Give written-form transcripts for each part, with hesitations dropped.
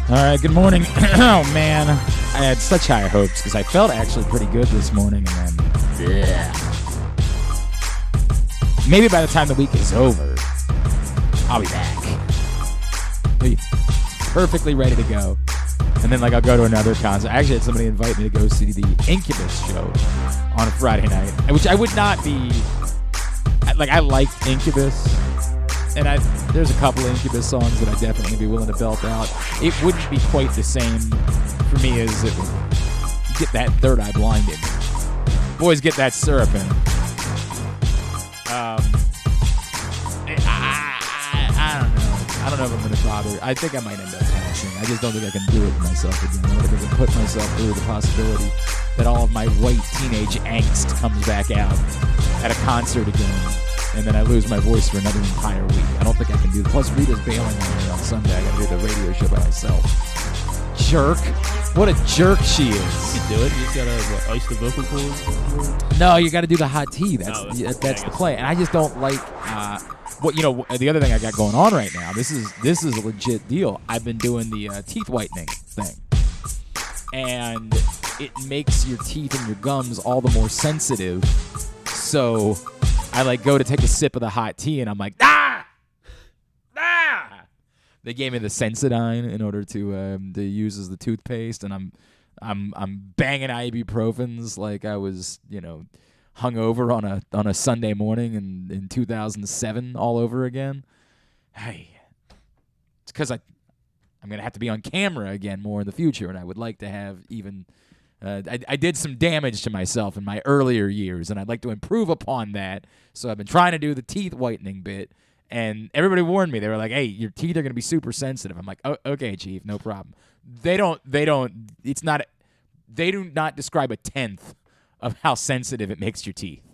All right, good morning. Oh, man. I had such high hopes because I felt actually pretty good this morning. And then, maybe by the time the week is over, I'll be back. Be perfectly ready to go. And then, I'll go to another concert. I actually had somebody invite me to go see the Incubus show on a Friday night, which I would not be... I liked Incubus. And there's a couple of Incubus songs that I'd definitely be willing to belt out. It wouldn't be quite the same for me as it would get that third eye blinded. Boys get that syrup in. I don't know. I don't know if I'm going to bother. I think I might end up crashing. I just don't think I can do it myself again. I don't think I can put myself through the possibility that all of my white teenage angst comes back out at a concert again. And then I lose my voice for another entire week. I don't think I can do that. Plus, Rita's bailing on me on Sunday. I got to do the radio show by myself. Jerk. What a jerk she is. You can do it. You just got to ice the vocal cords? No, you got to do the hot tea. That's the play. And I just don't like the other thing I got going on right now. This is a legit deal. I've been doing the teeth whitening thing. And it makes your teeth and your gums all the more sensitive. So... I go to take a sip of the hot tea, and I'm like, ah! They gave me the Sensodyne in order to use as the toothpaste, and I'm banging ibuprofens like I was hungover on a Sunday morning in 2007 all over again. Hey, it's because I'm gonna have to be on camera again more in the future, and I would like to have even. I did some damage to myself in my earlier years, and I'd like to improve upon that. So I've been trying to do the teeth whitening bit, and everybody warned me. They were like, "Hey, your teeth are going to be super sensitive." I'm like, "Oh, okay, Chief, no problem." They do not describe a tenth of how sensitive it makes your teeth.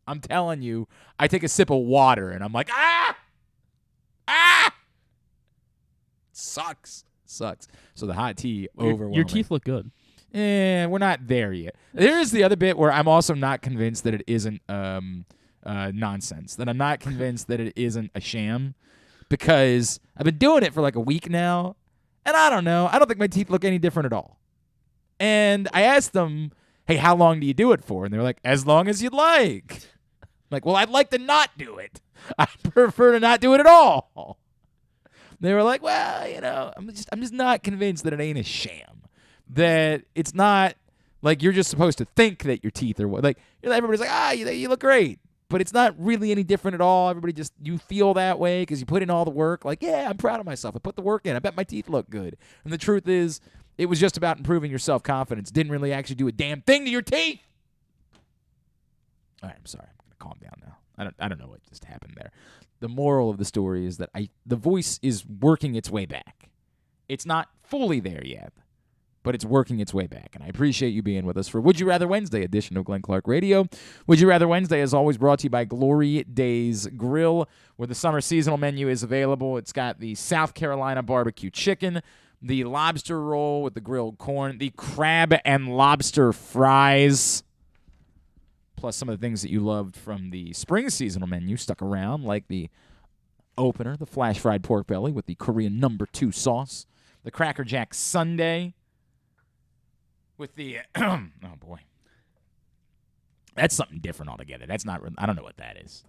I'm telling you, I take a sip of water, and I'm like, sucks. So the hot tea overwhelming. Your teeth look good. We're not there yet. There is the other bit where I'm also not convinced that it isn't nonsense. That I'm not convinced that it isn't a sham, because I've been doing it for a week now, and I don't know. I don't think my teeth look any different at all. And I asked them, "Hey, how long do you do it for?" And they're like, "As long as you'd like." I'm like, well, I'd like to not do it. I prefer to not do it at all. They were like, well, I'm just not convinced that it ain't a sham. That it's not you're just supposed to think that your teeth are everybody's like, you look great, but it's not really any different at all. Everybody just, you feel that way because you put in all the work. I'm proud of myself. I put the work in. I bet my teeth look good. And the truth is, it was just about improving your self-confidence. Didn't really actually do a damn thing to your teeth. All right, I'm sorry. I'm gonna calm down now. I don't know what just happened there. The moral of the story is that the voice is working its way back. It's not fully there yet, but it's working its way back. And I appreciate you being with us for Would You Rather Wednesday edition of Glenn Clark Radio. Would You Rather Wednesday is always brought to you by Glory Days Grill, where the summer seasonal menu is available. It's got the South Carolina barbecue chicken, the lobster roll with the grilled corn, the crab and lobster fries, plus some of the things that you loved from the spring seasonal menu stuck around, like the opener, the flash fried pork belly with the Korean No. 2 sauce, the Cracker Jack sundae, with the, oh boy. That's something different altogether. That's not, I don't know what that is.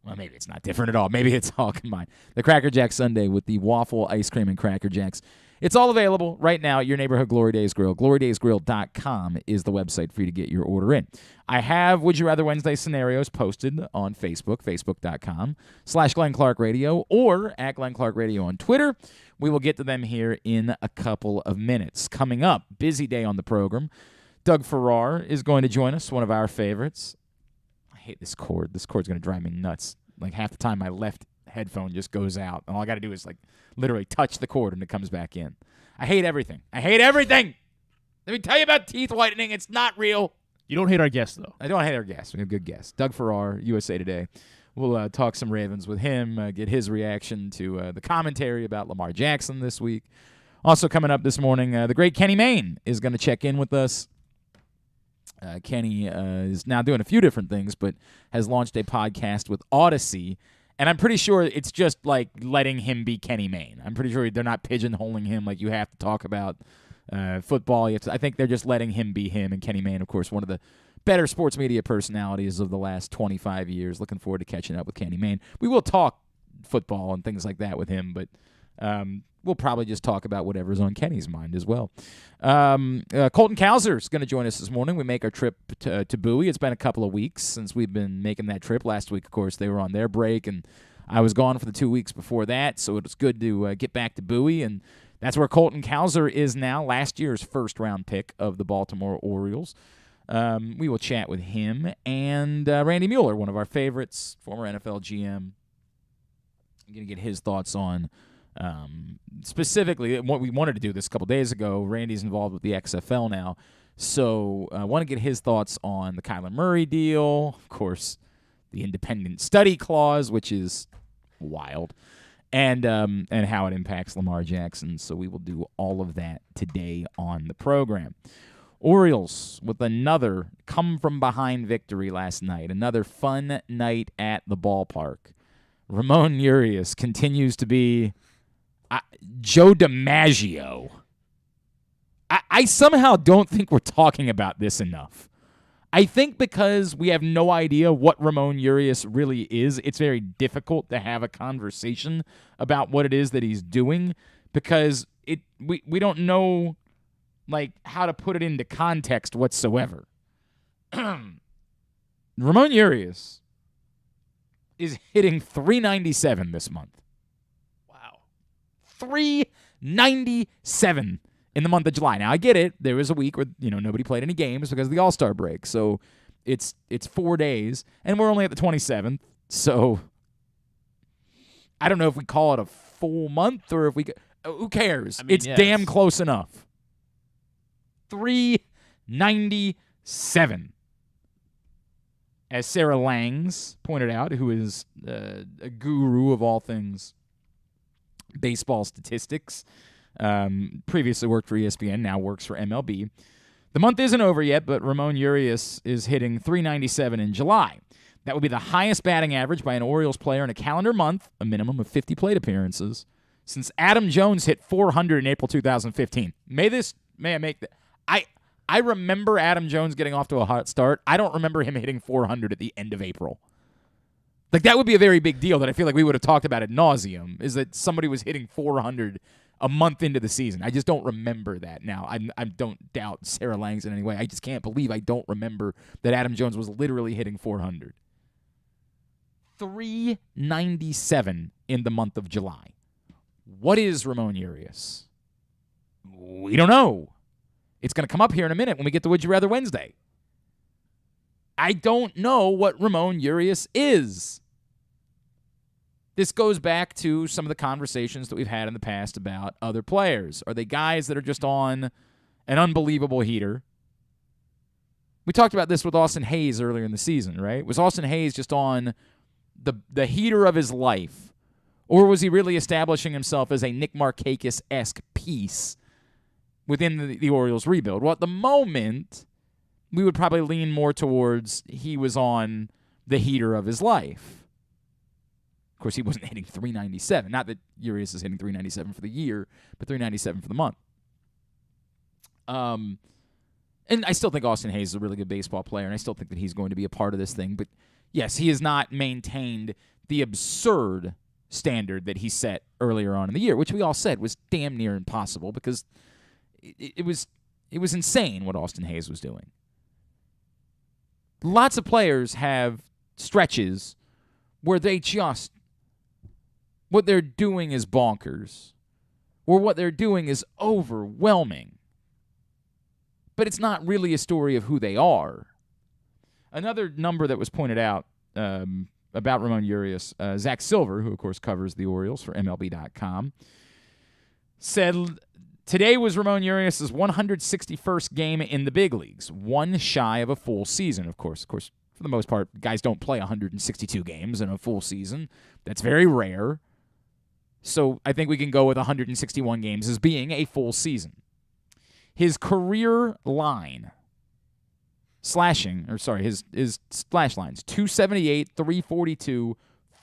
Well, maybe it's not different at all. Maybe it's all combined. The Cracker Jack sundae with the waffle ice cream and Cracker Jacks. It's all available right now at your neighborhood Glory Days Grill. GloryDaysGrill.com is the website for you to get your order in. I have Would You Rather Wednesday scenarios posted on Facebook, Facebook.com/Glenn Clark Radio, or at Glenn Clark Radio on Twitter. We will get to them here in a couple of minutes. Coming up, busy day on the program. Doug Farrar is going to join us, one of our favorites. I hate this cord. This cord's going to drive me nuts. Half the time my left headphone just goes out, and all I got to do is literally touch the cord and it comes back in. I hate everything. Let me tell you about teeth whitening. It's not real. You don't hate our guest, though. I don't hate our guest. We have a good guest. Doug Farrar, USA Today. We'll talk some Ravens with him, get his reaction to the commentary about Lamar Jackson this week. Also coming up this morning, the great Mayne is going to check in with us. Kenny is now doing a few different things, but has launched a podcast with Audacy, And I'm pretty sure it's just like letting him be Kenny Mayne. I'm pretty sure they're not pigeonholing him like you have to talk about football. I think they're just letting him be him. And Kenny Mayne, of course, one of the better sports media personalities of the last 25 years. Looking forward to catching up with Kenny Mayne. We will talk football and things like that with him, but we'll probably just talk about whatever's on Kenny's mind as well. Colton Cowser is going to join us this morning. We make our trip to Bowie. It's been a couple of weeks since we've been making that trip. Last week, of course, they were on their break, and I was gone for the 2 weeks before that, so it was good to get back to Bowie, and that's where Colton Cowser is now, last year's first-round pick of the Baltimore Orioles. We will chat with him and Randy Mueller, one of our favorites, former NFL GM. I'm going to get his thoughts on specifically what we wanted to do this a couple days ago. Randy's involved with the XFL now, so I want to get his thoughts on the Kyler Murray deal, of course, the independent study clause, which is wild, and how it impacts Lamar Jackson. So we will do all of that today on the program. Orioles with another come-from-behind victory last night, another fun night at the ballpark. Ramon Urias continues to be Joe DiMaggio. I somehow don't think we're talking about this enough. I think because we have no idea what Ramon Urias really is, it's very difficult to have a conversation about what it is that he's doing because we don't know like how to put it into context whatsoever. Ramon Urias is hitting .397 this month. Wow. .397 in the month of July. Now, I get it. There was a week where, nobody played any games because of the All-Star break. So it's 4 days, and we're only at the 27th. So I don't know if we call it a full month or if we who cares? It's yes. Damn close enough. .397. As Sarah Langs pointed out, who is a guru of all things baseball statistics, previously worked for ESPN, now works for MLB. The month isn't over yet, but Ramon Urias is hitting .397 in July. That would be the highest batting average by an Orioles player in a calendar month, a minimum of 50 plate appearances, since Adam Jones hit .400 in April 2015. May I make that? I remember Adam Jones getting off to a hot start. I don't remember him hitting .400 at the end of April. Like, that would be a very big deal that I feel like we would have talked about ad nauseum, is that somebody was hitting .400 a month into the season. I just don't remember that now. I don't doubt Sarah Langs in any way. I just can't believe I don't remember that Adam Jones was literally hitting .400. .397 in the month of July. What is Ramon Urias? We don't know. It's going to come up here in a minute when we get to Would You Rather Wednesday. I don't know what Ramon Urias is. This goes back to some of the conversations that we've had in the past about other players. Are they guys that are just on an unbelievable heater? We talked about this with Austin Hayes earlier in the season, right? Was Austin Hayes just on the heater of his life? Or was he really establishing himself as a Nick Markakis-esque piece within the Orioles rebuild? Well, at the moment, we would probably lean more towards he was on the heater of his life. Of course, he wasn't hitting .397. Not that Urias is hitting .397 for the year, but .397 for the month. And I still think Austin Hayes is a really good baseball player, and I still think that he's going to be a part of this thing. But, yes, he has not maintained the absurd standard that he set earlier on in the year, which we all said was damn near impossible because it was insane what Austin Hayes was doing. Lots of players have stretches where what they're doing is bonkers, or what they're doing is overwhelming. But it's not really a story of who they are. Another number that was pointed out about Ramon Urias, Zach Silver, who of course covers the Orioles for MLB.com, said today was Ramon Urias' 161st game in the big leagues, one shy of a full season. Of course, for the most part, guys don't play 162 games in a full season. That's very rare. So I think we can go with 161 games as being a full season. His career line, his slash lines, 278, 342,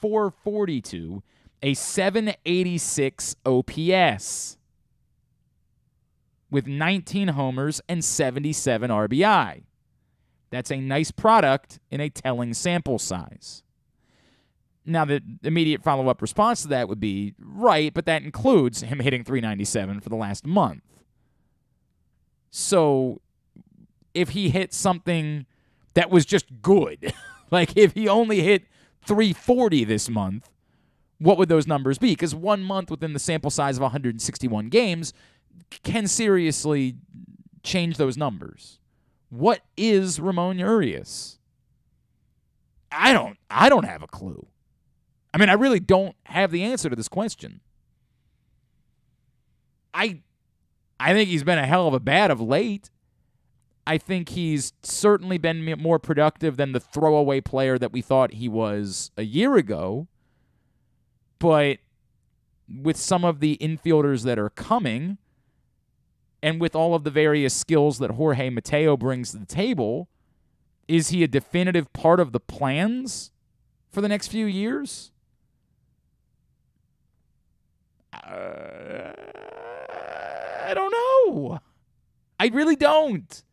442, a 786 OPS with 19 homers and 77 RBI. That's a nice product in a telling sample size. Now, the immediate follow-up response to that would be, right, but that includes him hitting 397 for the last month. So if he hit something that was just good, like if he only hit 340 this month, what would those numbers be? Because 1 month within the sample size of 161 games can seriously change those numbers. What is Ramon Urias? I don't have a clue. I mean, I really don't have the answer to this question. I think he's been a hell of a bat of late. I think he's certainly been more productive than the throwaway player that we thought he was a year ago. But with some of the infielders that are coming, and with all of the various skills that Jorge Mateo brings to the table, is he a definitive part of the plans for the next few years? I don't know. I really don't.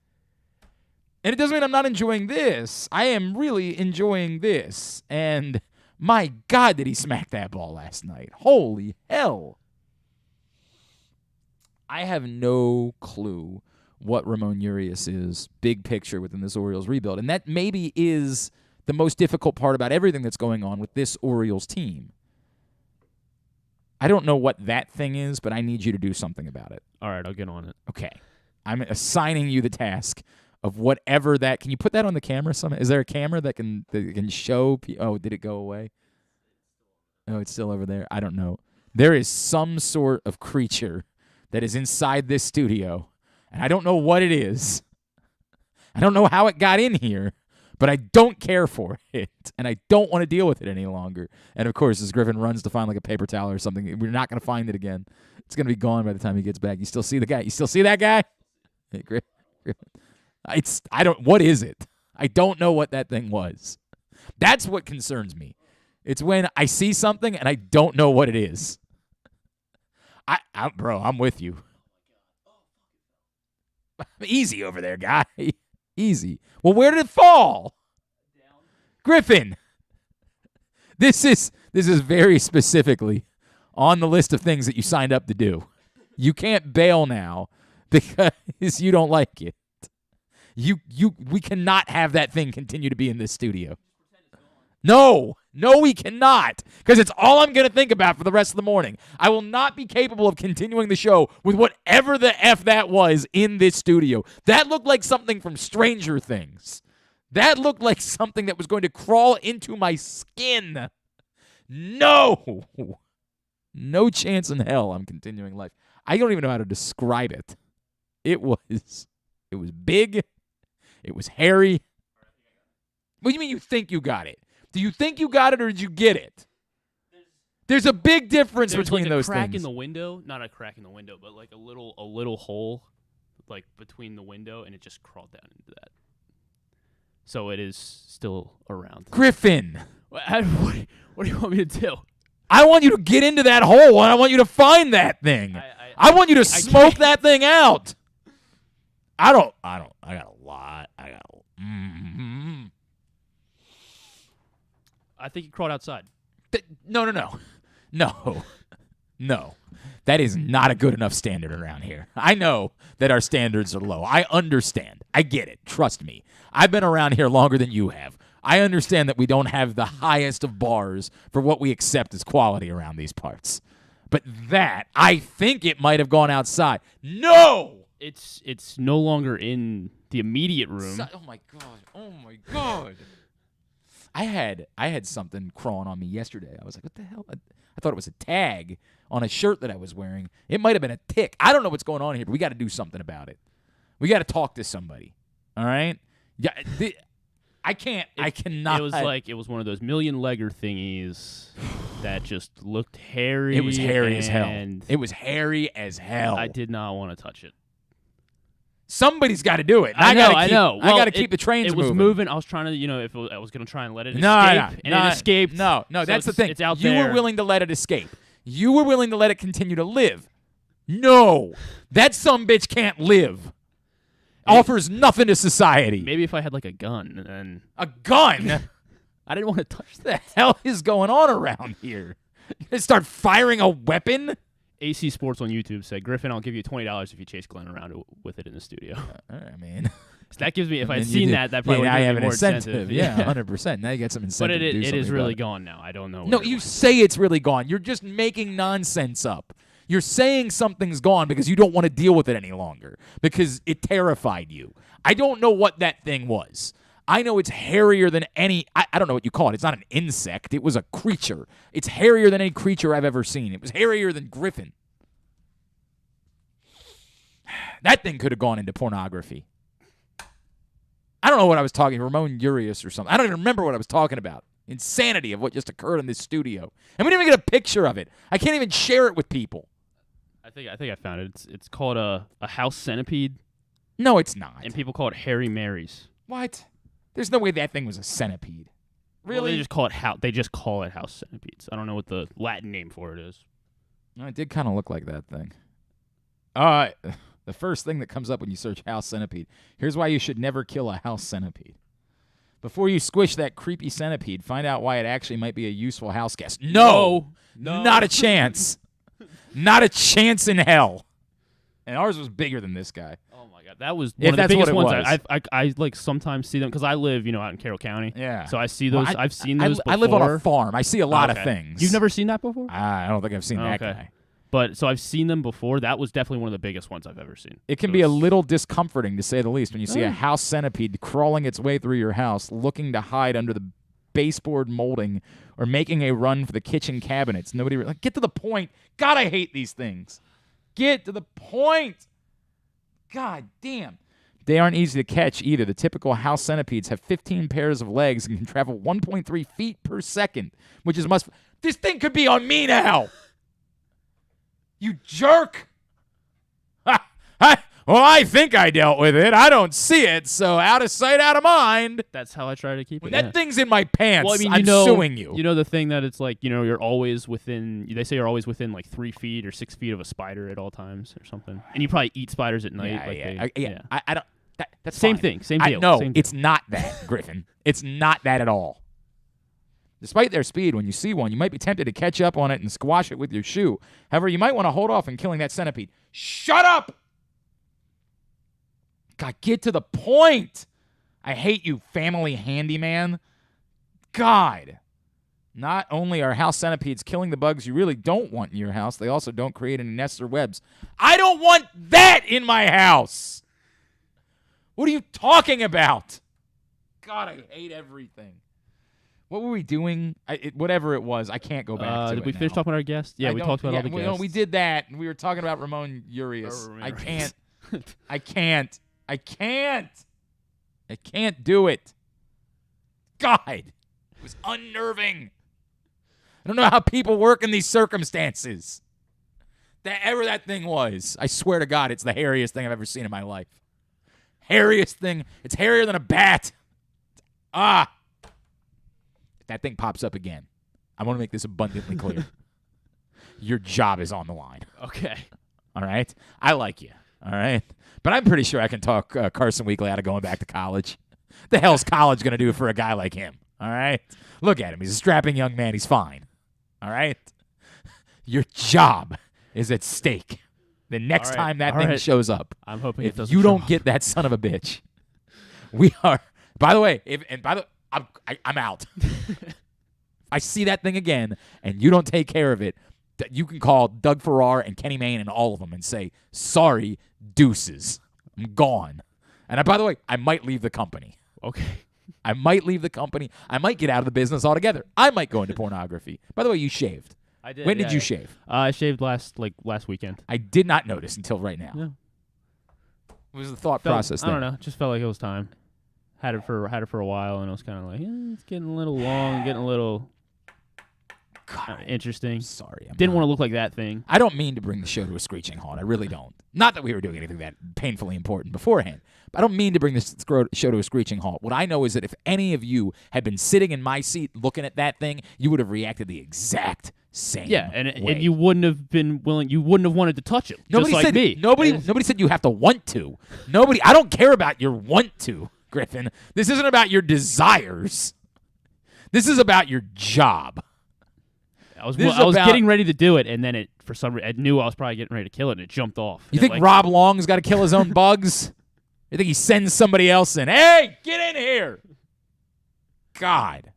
And it doesn't mean I'm not enjoying this. I am really enjoying this. And my God, did he smack that ball last night. Holy hell. I have no clue what Ramon Urias is, big picture within this Orioles rebuild. And that maybe is the most difficult part about everything that's going on with this Orioles team. I don't know what that thing is, but I need you to do something about it. All right, I'll get on it. Okay. I'm assigning you the task of whatever that. Can you put that on the camera somehow? Is there a camera that can show? Oh, did it go away? Oh, it's still over there. I don't know. There is some sort of creature that is inside this studio, and I don't know what it is. I don't know how it got in here, but I don't care for it, and I don't want to deal with it any longer. And, of course, as Griffin runs to find like a paper towel or something, we're not going to find it again. It's going to be gone by the time he gets back. You still see the guy? You still see that guy? Hey, Griffin. What is it? I don't know what that thing was. That's what concerns me. It's when I see something and I don't know what it is. Bro, I'm with you. Easy over there, guy. Easy. Well, where did it fall? Down. Griffin. This is very specifically on the list of things that you signed up to do. You can't bail now because you don't like it. We cannot have that thing continue to be in this studio. No, we cannot, because it's all I'm going to think about for the rest of the morning. I will not be capable of continuing the show with whatever the F that was in this studio. That looked like something from Stranger Things. That looked like something that was going to crawl into my skin. No chance in hell I'm continuing life. I don't even know how to describe it. It was big. It was hairy. What do you mean you think you got it? Do you think you got it or did you get it? There's a big difference between those things. There's like a crack in the window, not a crack in the window, but like a little hole, like between the window, and it just crawled down into that. So it is still around. Griffin, what do you want me to do? I want you to get into that hole, and I want you to find that thing. I want you to smoke that thing out. I got a lot. I think he crawled outside. No. That is not a good enough standard around here. I know that our standards are low. I understand. I get it. Trust me. I've been around here longer than you have. I understand that we don't have the highest of bars for what we accept as quality around these parts. But that, I think it might have gone outside. No! It's no longer in the immediate room. Oh, my God. I had something crawling on me yesterday. I was like, what the hell? I thought it was a tag on a shirt that I was wearing. It might have been a tick. I don't know what's going on here, but we got to do something about it. We got to talk to somebody. All right? Yeah, I cannot. It was one of those million-legger thingies that just looked hairy. It was hairy as hell. It was hairy as hell. I did not want to touch it. Somebody's got to do it. I know. I got to keep the trains moving. It was moving. I was trying to, if I was going to try and let it escape. And it escaped. No, so that's the thing. It's out there. You were willing to let it escape. You were willing to let it continue to live. No. That sumbitch can't live. Offers nothing to society. Maybe if I had like a gun. Then A gun? I didn't want to touch that. What the hell is going on around here? You gonna start firing a weapon? AC Sports on YouTube said, Griffin, I'll give you $20 if you chase Glenn around with it in the studio. I mean, so that gives me, if I'd seen that probably would I give have me an more incentive. Yeah, 100%. Now you get some incentive. But to do it is something really about gone now. I don't know. No, you say it's really gone. You're just making nonsense up. You're saying something's gone because you don't want to deal with it any longer because it terrified you. I don't know what that thing was. I know it's hairier than any, I don't know what you call it. It's not an insect. It was a creature. It's hairier than any creature I've ever seen. It was hairier than Griffin. That thing could have gone into pornography. I don't know what I was talking, Ramon Urias or something. I don't even remember what I was talking about. Insanity of what just occurred in this studio. And we didn't even get a picture of it. I can't even share it with people. I think I found it. It's called a house centipede. No, it's not. And people call it Harry Marys. What? There's no way that thing was a centipede. Really? Well, they just call it house centipedes. I don't know what the Latin name for it is. No, it did kind of look like that thing. The first thing that comes up when you search house centipede. Here's why you should never kill a house centipede. Before you squish that creepy centipede, find out why it actually might be a useful house guest. No. Not a chance. Not a chance in hell. And ours was bigger than this guy. Oh my God, that was one of the biggest ones. I like sometimes see them because I live, out in Carroll County. Yeah. So I see those. I've seen those before. I live on a farm. I see a lot of things. You've never seen that before? I don't think I've seen that guy. But so I've seen them before. That was definitely one of the biggest ones I've ever seen. It can be a little discomforting, to say the least, when you see a house centipede crawling its way through your house, looking to hide under the baseboard molding or making a run for the kitchen cabinets. Get to the point. God, I hate these things. Get to the point. God damn. They aren't easy to catch either. The typical house centipedes have 15 pairs of legs and can travel 1.3 feet per second, which is This thing could be on me now. You jerk. Well, I think I dealt with it. I don't see it, so out of sight, out of mind. That's how I try to keep it. When that thing's in my pants, well, I mean, I'm suing you. You know the thing that it's like, you're always within, they say you're always within like 3 feet or 6 feet of a spider at all times or something. And you probably eat spiders at night. I don't. That's same fine. thing. Same deal. No, same it's not that, Griffin. It's not that at all. Despite their speed, when you see one, you might be tempted to catch up on it and squash it with your shoe. However, you might want to hold off on killing that centipede. Shut up! God, get to the point. I hate you, family handyman. God. Not only are house centipedes killing the bugs you really don't want in your house, they also don't create any nests or webs. I don't want that in my house. What are you talking about? God, I hate everything. What were we doing? Whatever it was, I can't go back to it. Did we finish talking about our guests? Yeah, we talked about all the guests. No, we did that. We were talking about Ramon Urias. I can't do it. God, it was unnerving. I don't know how people work in these circumstances. Whatever that thing was, I swear to God, it's the hairiest thing I've ever seen in my life. Hairiest thing. It's hairier than a bat. If that thing pops up again, I want to make this abundantly clear. Your job is on the line. Okay. All right? I like you. All right? But I'm pretty sure I can talk Carson Weekly out of going back to college. The hell's college going to do for a guy like him? All right? Look at him. He's a strapping young man. He's fine. All right? Your job is at stake. The next time that thing shows up, I'm hoping if it doesn't you don't show get that son of a bitch, we are. By the way, I'm out. I see that thing again, and you don't take care of it, you can call Doug Farrar and Kenny Mayne and all of them and say, sorry, deuces. I'm gone. And by the way, I might leave the company. Okay. I might leave the company. I might get out of the business altogether. I might go into pornography. By the way, you shaved. I did. When did you shave? I shaved last weekend. I did not notice until right now. Yeah. What was the thought process there? I don't know. Just felt like it was time. Had it for a while, and it was kind of like, it's getting a little long, getting a little. interesting. Sorry. Didn't want to look like that thing. I don't mean to bring the show to a screeching halt. I really don't. Not that we were doing anything that painfully important beforehand. But I don't mean to bring this show to a screeching halt. What I know is that if any of you had been sitting in my seat looking at that thing, you would have reacted the exact same way. And you wouldn't have been willing. You wouldn't have wanted to touch it. Nobody just said like me. Nobody said you have to want to. I don't care about your want to, Griffin. This isn't about your desires. This is about your job. I was getting ready to do it, and then for some reason, I knew I was probably getting ready to kill it, and it jumped off. You think Rob Long's got to kill his own bugs? You think he sends somebody else in? Hey, get in here! God.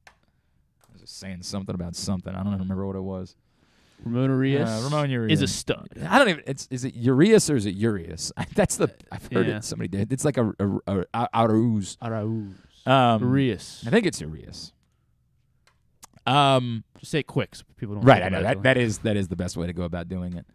I was just saying something about something. I don't remember what it was. Ramon Urias. Ramon Urias is a stud. I don't even. Is it Urias or is it Urias? I've heard it. Somebody did. It's like a Arauz. Urias. I think it's Urias. Just say it quick so people don't. Right, I know that is the best way to go about doing it.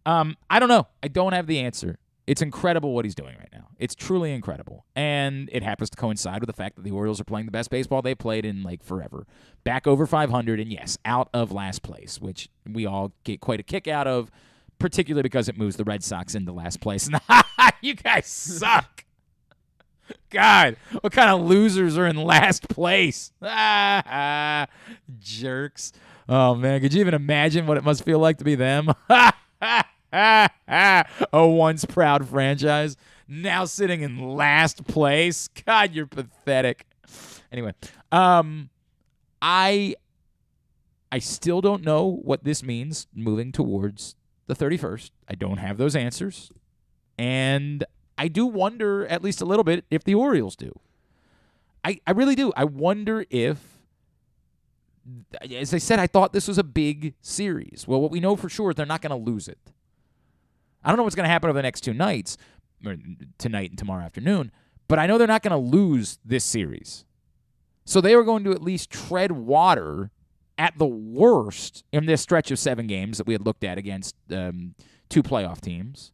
I don't know. I don't have the answer. It's incredible what he's doing right now. It's truly incredible, and it happens to coincide with the fact that the Orioles are playing the best baseball they played in like forever, back over 500, and yes, out of last place, which we all get quite a kick out of, particularly because it moves the Red Sox into last place. And you guys suck. God, what kind of losers are in last place? Jerks. Oh, man, could you even imagine what it must feel like to be them? A once proud franchise, now sitting in last place. God, you're pathetic. Anyway, I still don't know what this means moving towards the 31st. I don't have those answers. And I do wonder, at least a little bit, if the Orioles do. I really do. I wonder if, as I said, I thought this was a big series. Well, what we know for sure is they're not going to lose it. I don't know what's going to happen over the next 2 nights, or tonight and tomorrow afternoon, but I know they're not going to lose this series. So they are going to at least tread water at the worst in this stretch of 7 games that we had looked at against 2 playoff teams.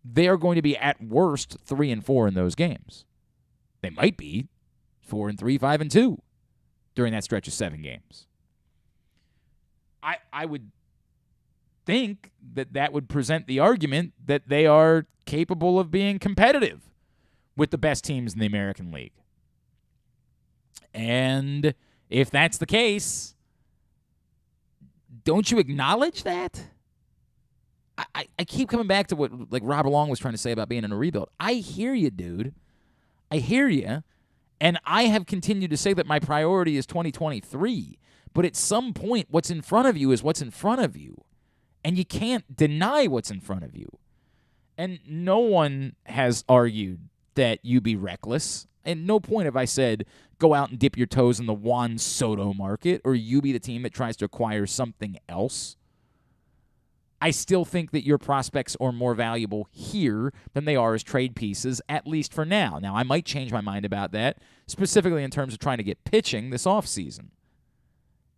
They are going to be at worst 3-4 in those games. They might be 4-3, 5-2 during that stretch of 7 games. I would think that would present the argument that they are capable of being competitive with the best teams in the American League. And if that's the case, don't you acknowledge that? I keep coming back to what like Robert Long was trying to say about being in a rebuild. I hear you, dude. I hear you. And I have continued to say that my priority is 2023. But at some point, what's in front of you is what's in front of you. And you can't deny what's in front of you. And no one has argued that you be reckless. And no point have I said, go out and dip your toes in the Juan Soto market, or you be the team that tries to acquire something else. I still think that your prospects are more valuable here than they are as trade pieces, at least for now. Now, I might change my mind about that, specifically in terms of trying to get pitching this offseason.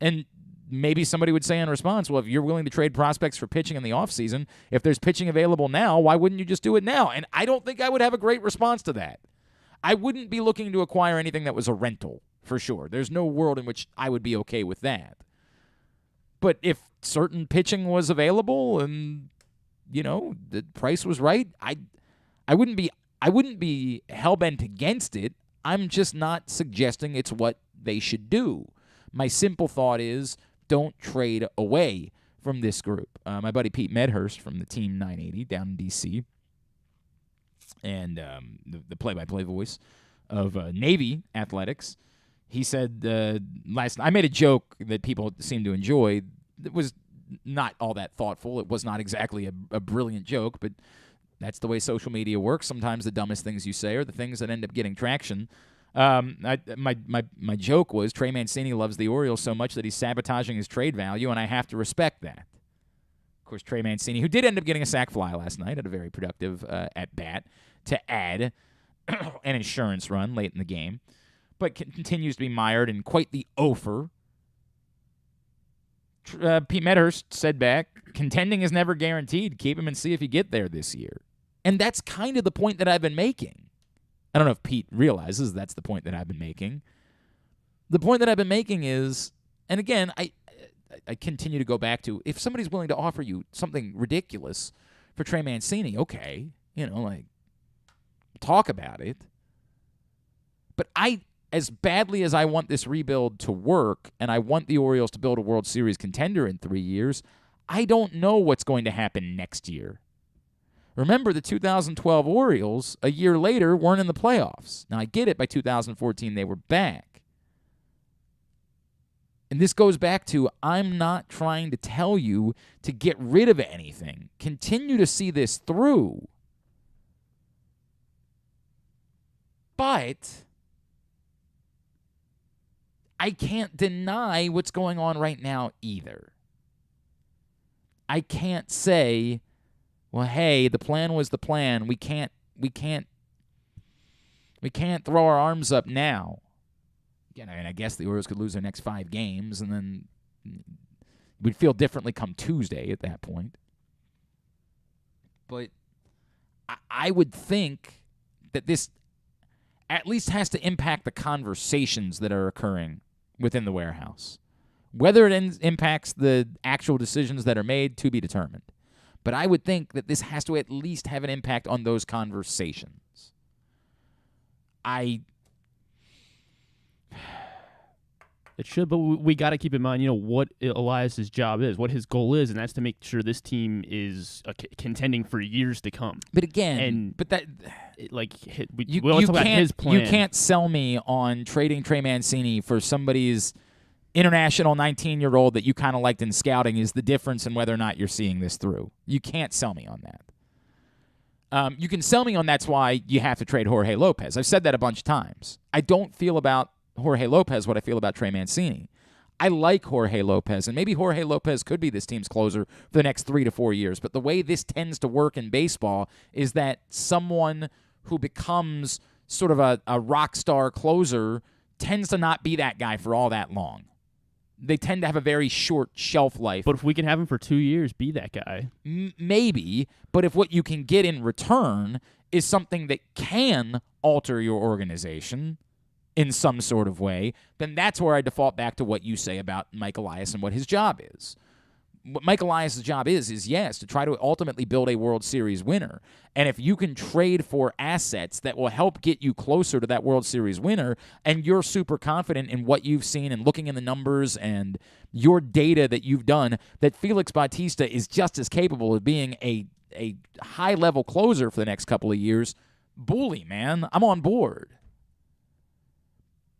And maybe somebody would say in response, well, if you're willing to trade prospects for pitching in the offseason, if there's pitching available now, why wouldn't you just do it now? And I don't think I would have a great response to that. I wouldn't be looking to acquire anything that was a rental, for sure. There's no world in which I would be okay with that. But if certain pitching was available and, the price was right, I wouldn't be hell-bent against it. I'm just not suggesting it's what they should do. My simple thought is, don't trade away from this group. My buddy Pete Medhurst from the Team 980 down in D.C. and the play-by-play voice of Navy Athletics, he said I made a joke that people seem to enjoy. It was not all that thoughtful. It was not exactly a brilliant joke, but that's the way social media works. Sometimes the dumbest things you say are the things that end up getting traction. My joke was Trey Mancini loves the Orioles so much that he's sabotaging his trade value, and I have to respect that. Of course, Trey Mancini, who did end up getting a sac fly last night at a very productive at-bat to add an insurance run late in the game, but continues to be mired in quite the ofer. Pete Medhurst said back, contending is never guaranteed. Keep him and see if you get there this year. And that's kind of the point that I've been making. I don't know if Pete realizes that's the point that I've been making. The point that I've been making is, and again, I continue to go back to, if somebody's willing to offer you something ridiculous for Trey Mancini, okay, like, talk about it. But as badly as I want this rebuild to work, and I want the Orioles to build a World Series contender in 3 years, I don't know what's going to happen next year. Remember, the 2012 Orioles, a year later, weren't in the playoffs. Now, I get it, by 2014 they were back. And this goes back to, I'm not trying to tell you to get rid of anything. Continue to see this through. But I can't deny what's going on right now either. I can't say, well, hey, the plan was the plan. We can't throw our arms up now. Again, I guess the Orioles could lose their next 5 games, and then we'd feel differently come Tuesday at that point. But I would think that this at least has to impact the conversations that are occurring within the warehouse. Whether it impacts the actual decisions that are made, to be determined. But I would think that this has to at least have an impact on those conversations. It should, but we got to keep in mind, what Elias's job is, what his goal is, and that's to make sure this team is contending for years to come. But again, we talk about his plan. You can't sell me on trading Trey Mancini for somebody's international 19-year-old that you kind of liked in scouting is the difference in whether or not you're seeing this through. You can't sell me on that. You can sell me on that's why you have to trade Jorge Lopez. I've said that a bunch of times. I don't feel about Jorge Lopez what I feel about Trey Mancini. I like Jorge Lopez, and maybe Jorge Lopez could be this team's closer for the next 3 to 4 years, but the way this tends to work in baseball is that someone who becomes sort of a rock star closer tends to not be that guy for all that long. They tend to have a very short shelf life. But if we can have him for 2 years, be that guy. Maybe, but if what you can get in return is something that can alter your organization in some sort of way, then that's where I default back to what you say about Mike Elias and what his job is. What Mike Elias' job is yes, to try to ultimately build a World Series winner. And if you can trade for assets that will help get you closer to that World Series winner, and you're super confident in what you've seen and looking in the numbers and your data that you've done, that Felix Bautista is just as capable of being a high-level closer for the next couple of years, bully, man. I'm on board.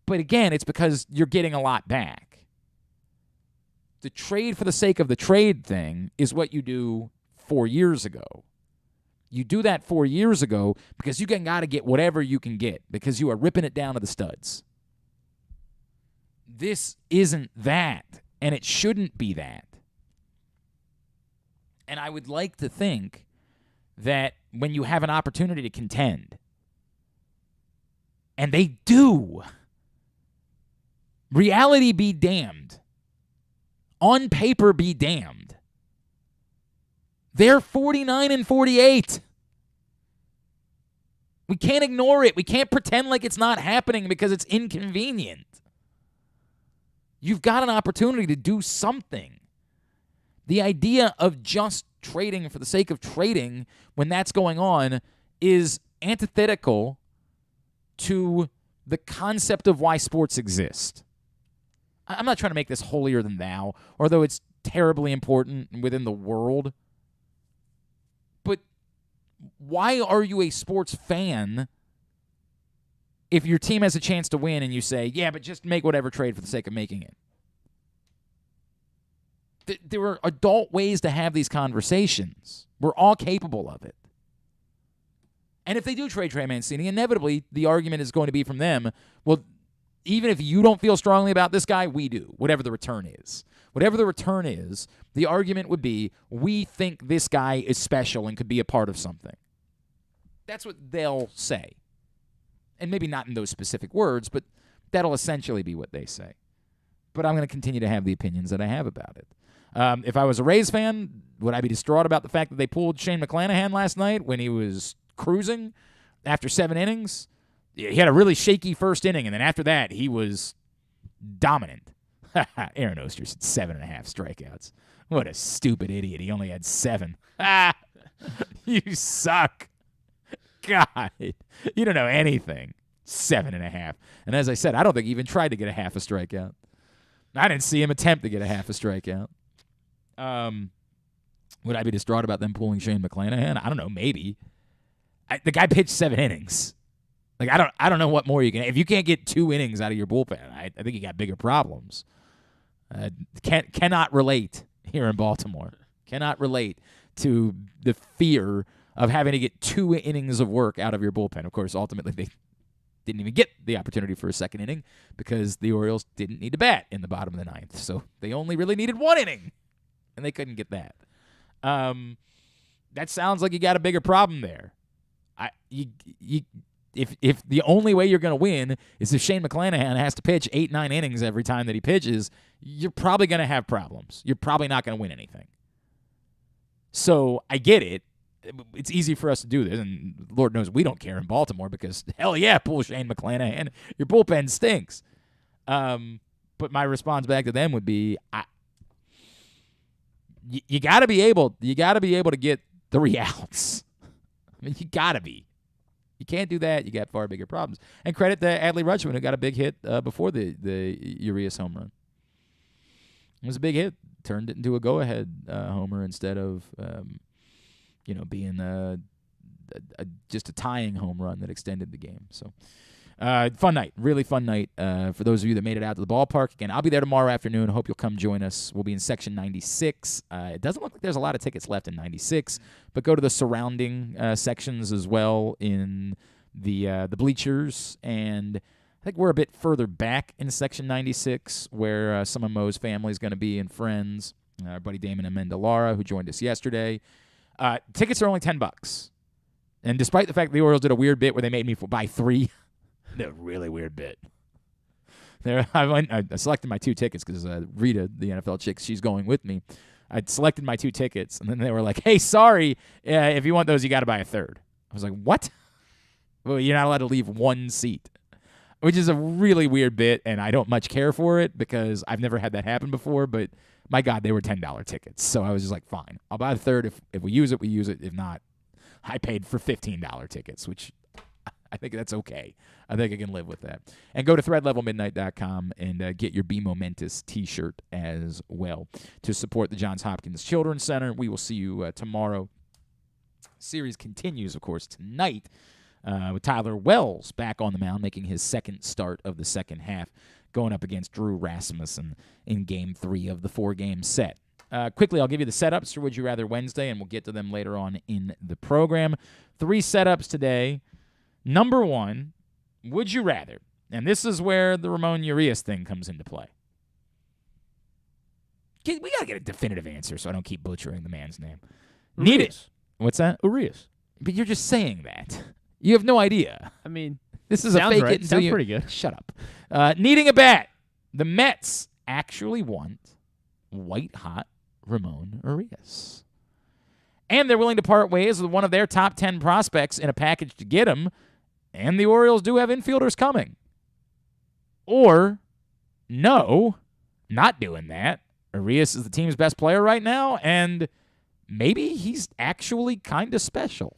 But again, it's because you're getting a lot back. The trade for the sake of the trade thing is what you do 4 years ago. You do that 4 years ago because you got to get whatever you can get because you are ripping it down to the studs. This isn't that, and it shouldn't be that. And I would like to think that when you have an opportunity to contend, and they do, reality be damned. On paper be damned. They're 49-48. We can't ignore it. We can't pretend like it's not happening because it's inconvenient. You've got an opportunity to do something. The idea of just trading for the sake of trading when that's going on is antithetical to the concept of why sports exist. I'm not trying to make this holier than thou, although it's terribly important within the world. But why are you a sports fan if your team has a chance to win and you say, yeah, but just make whatever trade for the sake of making it? There are adult ways to have these conversations. We're all capable of it. And if they do trade Trey Mancini, inevitably the argument is going to be from them, well, even if you don't feel strongly about this guy, we do, whatever the return is. Whatever the return is, the argument would be, we think this guy is special and could be a part of something. That's what they'll say. And maybe not in those specific words, but that'll essentially be what they say. But I'm going to continue to have the opinions that I have about it. If I was a Rays fan, would I be distraught about the fact that they pulled Shane McClanahan last night when he was cruising after 7 innings? He had a really shaky first inning, and then after that, he was dominant. Aaron Oster's had 7.5 strikeouts. What a stupid idiot. He only had 7. You suck. God, you don't know anything. 7.5. And as I said, I don't think he even tried to get a half a strikeout. I didn't see him attempt to get a half a strikeout. Would I be distraught about them pulling Shane McClanahan? I don't know. Maybe. The guy pitched 7 innings. Like I don't know what more you can. If you can't get 2 innings out of your bullpen, I think you got bigger problems. Cannot relate here in Baltimore. Cannot relate to the fear of having to get 2 innings of work out of your bullpen. Of course, ultimately they didn't even get the opportunity for a second inning because the Orioles didn't need to bat in the bottom of the 9th. So they only really needed 1 inning, and they couldn't get that. That sounds like you got a bigger problem there. If the only way you're going to win is if Shane McClanahan has to pitch 8-9 innings every time that he pitches, you're probably going to have problems. You're probably not going to win anything. So I get it. It's easy for us to do this, and Lord knows we don't care in Baltimore because, hell yeah, pull Shane McClanahan. Your bullpen stinks. But my response back to them would be, you got to be able to get 3 outs. I mean, you got to be. You can't do that. You got far bigger problems. And credit to Adley Rutschman, who got a big hit before the Urias home run. It was a big hit. Turned it into a go-ahead homer instead of being just a tying home run that extended the game. So fun night, really fun night for those of you that made it out to the ballpark. Again, I'll be there tomorrow afternoon. Hope you'll come join us. We'll be in section 96. It doesn't look like there's a lot of tickets left in 96, but go to the surrounding sections as well in the bleachers. And I think we're a bit further back in section 96 where some of Mo's family is going to be and friends. Our buddy Damon Amendolara, who joined us yesterday. Tickets are only $10. And despite the fact the Orioles did a weird bit where they made me buy 3, a really weird bit. I selected my 2 tickets because Rita, the NFL chick, she's going with me. I selected my 2 tickets, and then they were like, hey, sorry, if you want those, you got to buy a 3rd. I was like, what? Well, you're not allowed to leave 1 seat, which is a really weird bit, and I don't much care for it because I've never had that happen before, but my God, they were $10 tickets. So I was just like, fine, I'll buy the 3rd. If we use it, we use it. If not, I paid for $15 tickets, which I think that's okay. I think I can live with that. And go to threadlevelmidnight.com and get your Be Momentous t-shirt as well to support the Johns Hopkins Children's Center. We will see you tomorrow. Series continues, of course, tonight with Tyler Wells back on the mound, making his second start of the second half, going up against Drew Rasmussen in Game 3 of the 4-game set. Quickly, I'll give you the setups for Would You Rather Wednesday, and we'll get to them later on in the program. 3 setups today. Number 1, would you rather, and this is where the Ramon Urias thing comes into play. We got to get a definitive answer so I don't keep butchering the man's name. Urias. Need it. What's that? Urias. But you're just saying that. You have no idea. I mean, this is a fake right. it until Sounds you... pretty good. Shut up. Needing a bat. The Mets actually want white-hot Ramon Urias. And they're willing to part ways with one of their top 10 prospects in a package to get him. And the Orioles do have infielders coming. Or, no, not doing that. Urias is the team's best player right now, and maybe he's actually kind of special.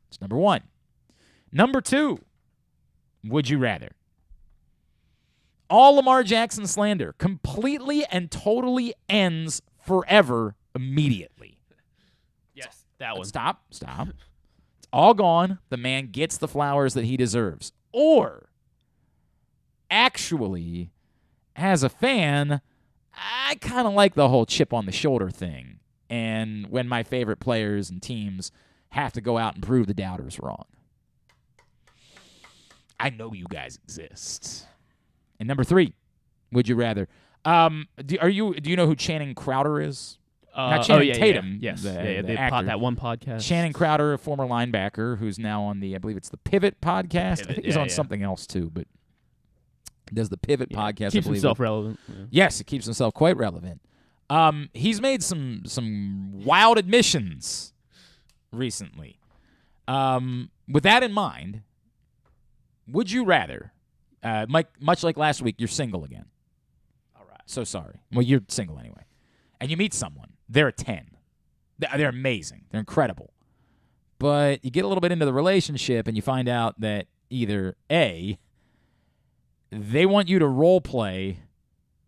It's number 1. Number 2, would you rather? All Lamar Jackson slander completely and totally ends forever immediately. Yes, that one. Stop. It's all gone. The man gets the flowers that he deserves. Or, actually, as a fan, I kind of like the whole chip on the shoulder thing. And when my favorite players and teams have to go out and prove the doubters wrong. I know you guys exist. And number 3, would you rather? Do you know who Channing Crowder is? Not Channing Tatum. Yeah. Yes. The actor. That one podcast. Channing Crowder, a former linebacker, who's now on I believe it's the Pivot podcast. I think he's on something else too, but he does the Pivot podcast. Keeps himself relevant. Yeah. Yes, he keeps himself quite relevant. He's made some wild admissions recently. With that in mind, would you rather, Mike, much like last week, you're single again. So sorry. Well, you're single anyway. And you meet someone. They're a 10. They're amazing. They're incredible. But you get a little bit into the relationship and you find out that either A, they want you to role play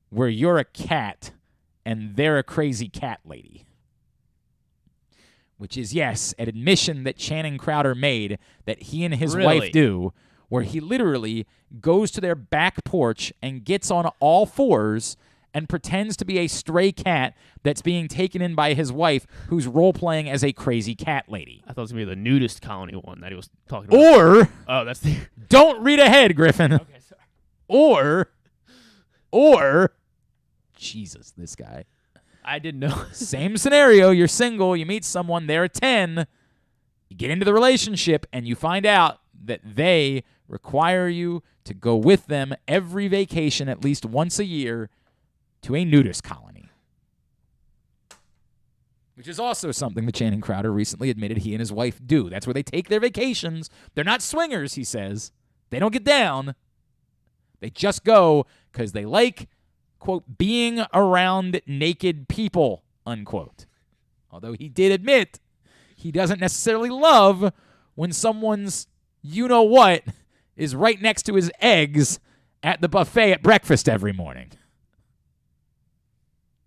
where you're a cat and they're a crazy cat lady. Which is, yes, an admission that Channing Crowder made that he and his wife do, where he literally goes to their back porch and gets on all fours and pretends to be a stray cat that's being taken in by his wife, who's role-playing as a crazy cat lady. I thought it was going to be the nudist colony one that he was talking about. Or, oh, that's the... don't read ahead, Griffin. Okay, sorry. Or, Jesus, this guy. I didn't know. Same scenario. You're single. You meet someone. They're a 10. You get into the relationship, and you find out that they require you to go with them every vacation at least once a year to a nudist colony. Which is also something that Channing Crowder recently admitted he and his wife do. That's where they take their vacations. They're not swingers, he says. They don't get down. They just go because they like, quote, being around naked people, unquote. Although he did admit he doesn't necessarily love when someone's you-know-what is right next to his eggs at the buffet at breakfast every morning.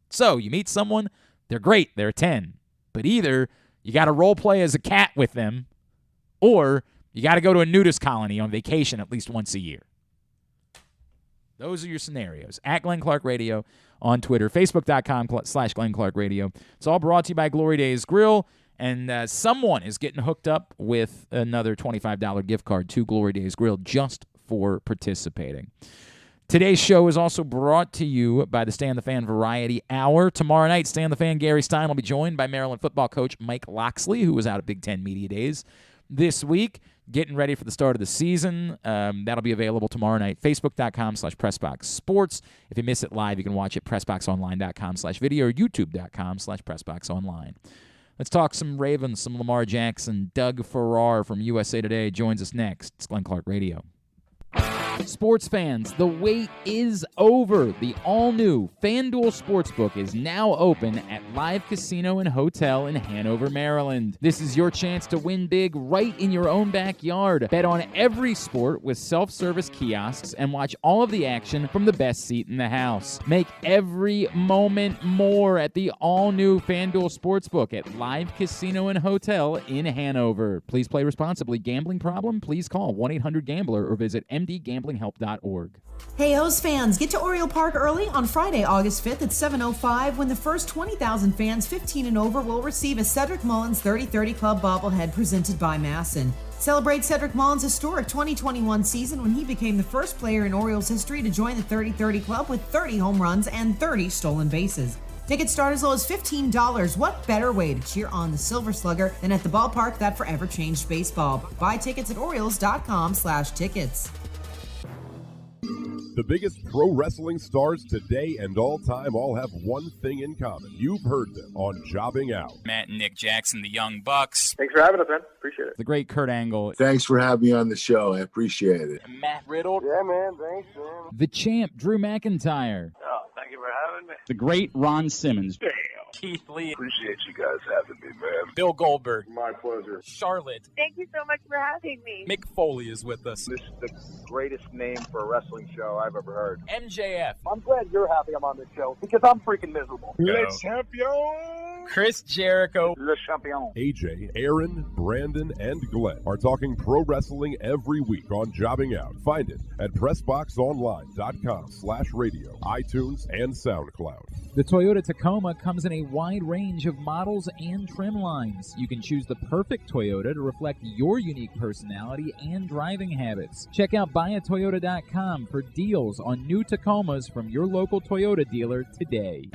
So you meet someone, they're great, they're a 10. But either you got to role play as a cat with them, or you got to go to a nudist colony on vacation at least once a year. Those are your scenarios. At Glenn Clark Radio on Twitter, Facebook.com/Glenn Clark Radio. It's all brought to you by Glory Days Grill. And someone is getting hooked up with another $25 gift card to Glory Days Grill just for participating. Today's show is also brought to you by the Stan the Fan Variety Hour. Tomorrow night, Stan the Fan Gary Stein will be joined by Maryland football coach Mike Loxley, who was out at Big Ten Media Days this week, getting ready for the start of the season. That'll be available tomorrow night, Facebook.com/PressBoxSports. If you miss it live, you can watch it PressBoxOnline.com/video or YouTube.com/PressBoxOnline. Let's talk some Ravens, some Lamar Jackson. Doug Farrar from USA Today joins us next. It's Glenn Clark Radio. Sports fans, the wait is over. The all-new FanDuel Sportsbook is now open at Live Casino and Hotel in Hanover, Maryland. This is your chance to win big right in your own backyard. Bet on every sport with self-service kiosks and watch all of the action from the best seat in the house. Make every moment more at the all-new FanDuel Sportsbook at Live Casino and Hotel in Hanover. Please play responsibly. Gambling problem? Please call 1-800-GAMBLER or visit mdgamblinghelp.org. Hey, O's fans, get to Oriole Park early on Friday, August 5th at 7:05 when the first 20,000 fans 15 and over will receive a Cedric Mullins 30-30 Club bobblehead presented by Masson. Celebrate Cedric Mullins' historic 2021 season when he became the first player in Orioles history to join the 30-30 Club with 30 home runs and 30 stolen bases. Tickets start as low as $15. What better way to cheer on the Silver Slugger than at the ballpark that forever changed baseball? Buy tickets at Orioles.com/tickets. The biggest pro wrestling stars today and all time all have one thing in common. You've heard them on Jobbing Out. Matt and Nick Jackson, the Young Bucks. Thanks for having us, man. Appreciate it. The great Kurt Angle. Thanks for having me on the show. I appreciate it. Matt Riddle. Yeah, man. Thanks, man. The champ, Drew McIntyre. Oh, thank you for having me. The great Ron Simmons. Damn. Keith Lee. Appreciate you guys having me, man. Bill Goldberg. My pleasure. Charlotte. Thank you so much for having me. Mick Foley is with us. This is the greatest name for a wrestling show I've ever heard. MJF. I'm glad you're happy I'm on this show because I'm freaking miserable. Le champion. Chris Jericho. Le champion. AJ, Aaron, Brandon, and Glenn are talking pro wrestling every week on Jobbing Out. Find it at PressBoxOnline.com/radio, iTunes, and SoundCloud. The Toyota Tacoma comes in a wide range of models and trim lines. You can choose the perfect Toyota to reflect your unique personality and driving habits. Check out buyatoyota.com for deals on new Tacomas from your local Toyota dealer today.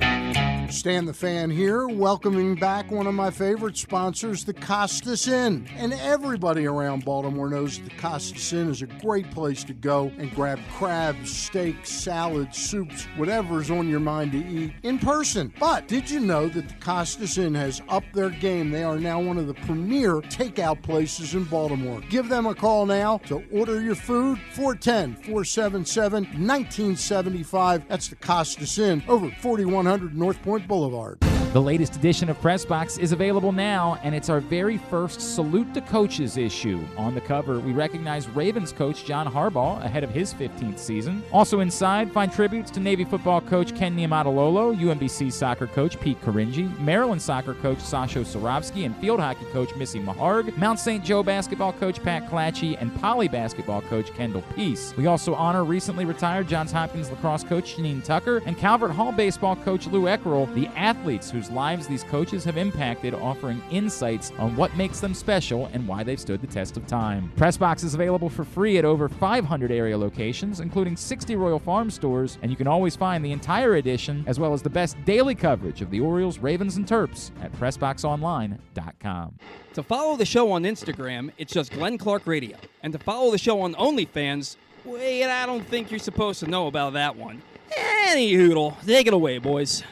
Stan the Fan here. Welcome welcoming back one of my favorite sponsors, the Costas Inn. And everybody around Baltimore knows the Costas Inn is a great place to go and grab crabs, steaks, salads, soups, whatever's on your mind to eat in person. But did you know that the Costas Inn has upped their game? They are now one of the premier takeout places in Baltimore. Give them a call now to order your food, 410-477-1975. That's the Costas Inn over 4100 North Point Boulevard. The latest edition of Pressbox is available now, and it's our very first Salute to Coaches issue. On the cover, we recognize Ravens coach John Harbaugh ahead of his 15th season. Also inside, find tributes to Navy football coach Ken Niumatalolo, UMBC soccer coach Pete Caringi, Maryland soccer coach Sasho Sorovsky, and field hockey coach Missy Maharg, Mount St. Joe basketball coach Pat Clatchy, and Poly basketball coach Kendall Peace. We also honor recently retired Johns Hopkins lacrosse coach Janine Tucker and Calvert Hall baseball coach Lou Eckerl, the athletes whose lives these coaches have impacted, offering insights on what makes them special and why they've stood the test of time. Pressbox is available for free at over 500 area locations, including 60 Royal Farm stores, and you can always find the entire edition, as well as the best daily coverage of the Orioles, Ravens, and Terps at PressBoxOnline.com. To follow the show on Instagram, it's just Glenn Clark Radio. And to follow the show on OnlyFans, wait, I don't think you're supposed to know about that one. Any hoodle. Take it away, boys.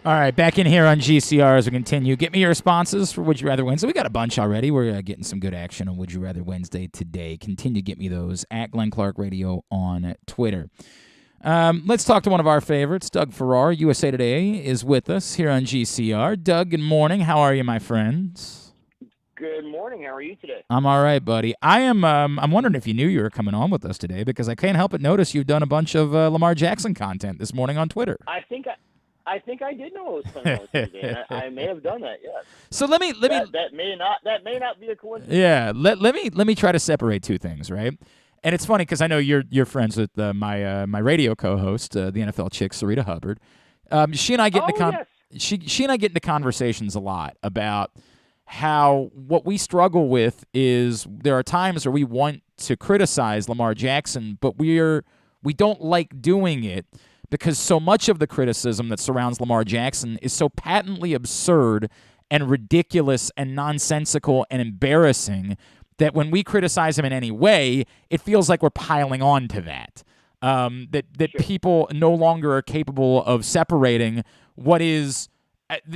All right, back in here on GCR as we continue. Get me your responses for Would You Rather Wednesday. We got a bunch already. We're getting some good action on Would You Rather Wednesday today. Continue to get me those at Glenn Clark Radio on Twitter. Let's talk to one of our favorites. Doug Farrar, USA Today, is with us here on GCR. Doug, good morning. How are you, my friends? Good morning. How are you today? I'm all right, buddy. I'm wondering if you knew you were coming on with us today, because I can't help but notice you've done a bunch of Lamar Jackson content this morning on Twitter. I think I did know it was coming out today. I may have done that. Yes. So let me that may not be a coincidence. Yeah. Let me try to separate two things, right? And it's funny because I know you're friends with my radio co-host, the NFL chick Sarita Hubbard. She and I get she and I get into conversations a lot about how what we struggle with is there are times where we want to criticize Lamar Jackson, but we don't like doing it because so much of the criticism that surrounds Lamar Jackson is so patently absurd and ridiculous and nonsensical and embarrassing that when we criticize him in any way, it feels like we're piling on to that. That people no longer are capable of separating what is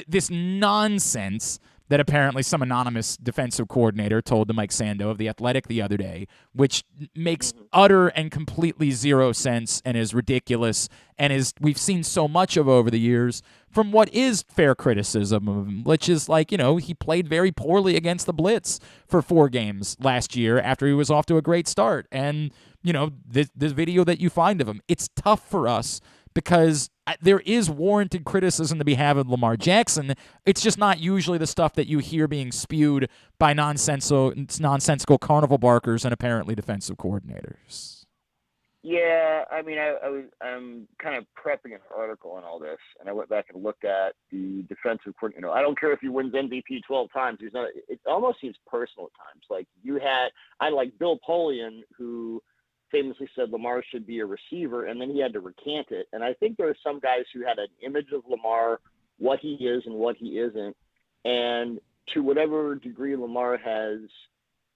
this nonsense that apparently some anonymous defensive coordinator told to Mike Sando of The Athletic the other day, which makes utter and completely zero sense and is ridiculous and we've seen so much of over the years from what is fair criticism of him, which is like, he played very poorly against the Blitz for 4 games last year after he was off to a great start. And, this video that you find of him, it's tough for us because there is warranted criticism to be had of Lamar Jackson. It's just not usually the stuff that you hear being spewed by nonsensical carnival barkers and apparently defensive coordinators. Yeah, I mean, I'm kind of prepping an article on all this, and I went back and looked at the defensive coordinator. I don't care if he wins MVP 12 times. It almost seems personal at times. Like I like Bill Polian, who famously said Lamar should be a receiver, and then he had to recant it. And I think there are some guys who had an image of Lamar, what he is and what he isn't. And to whatever degree Lamar has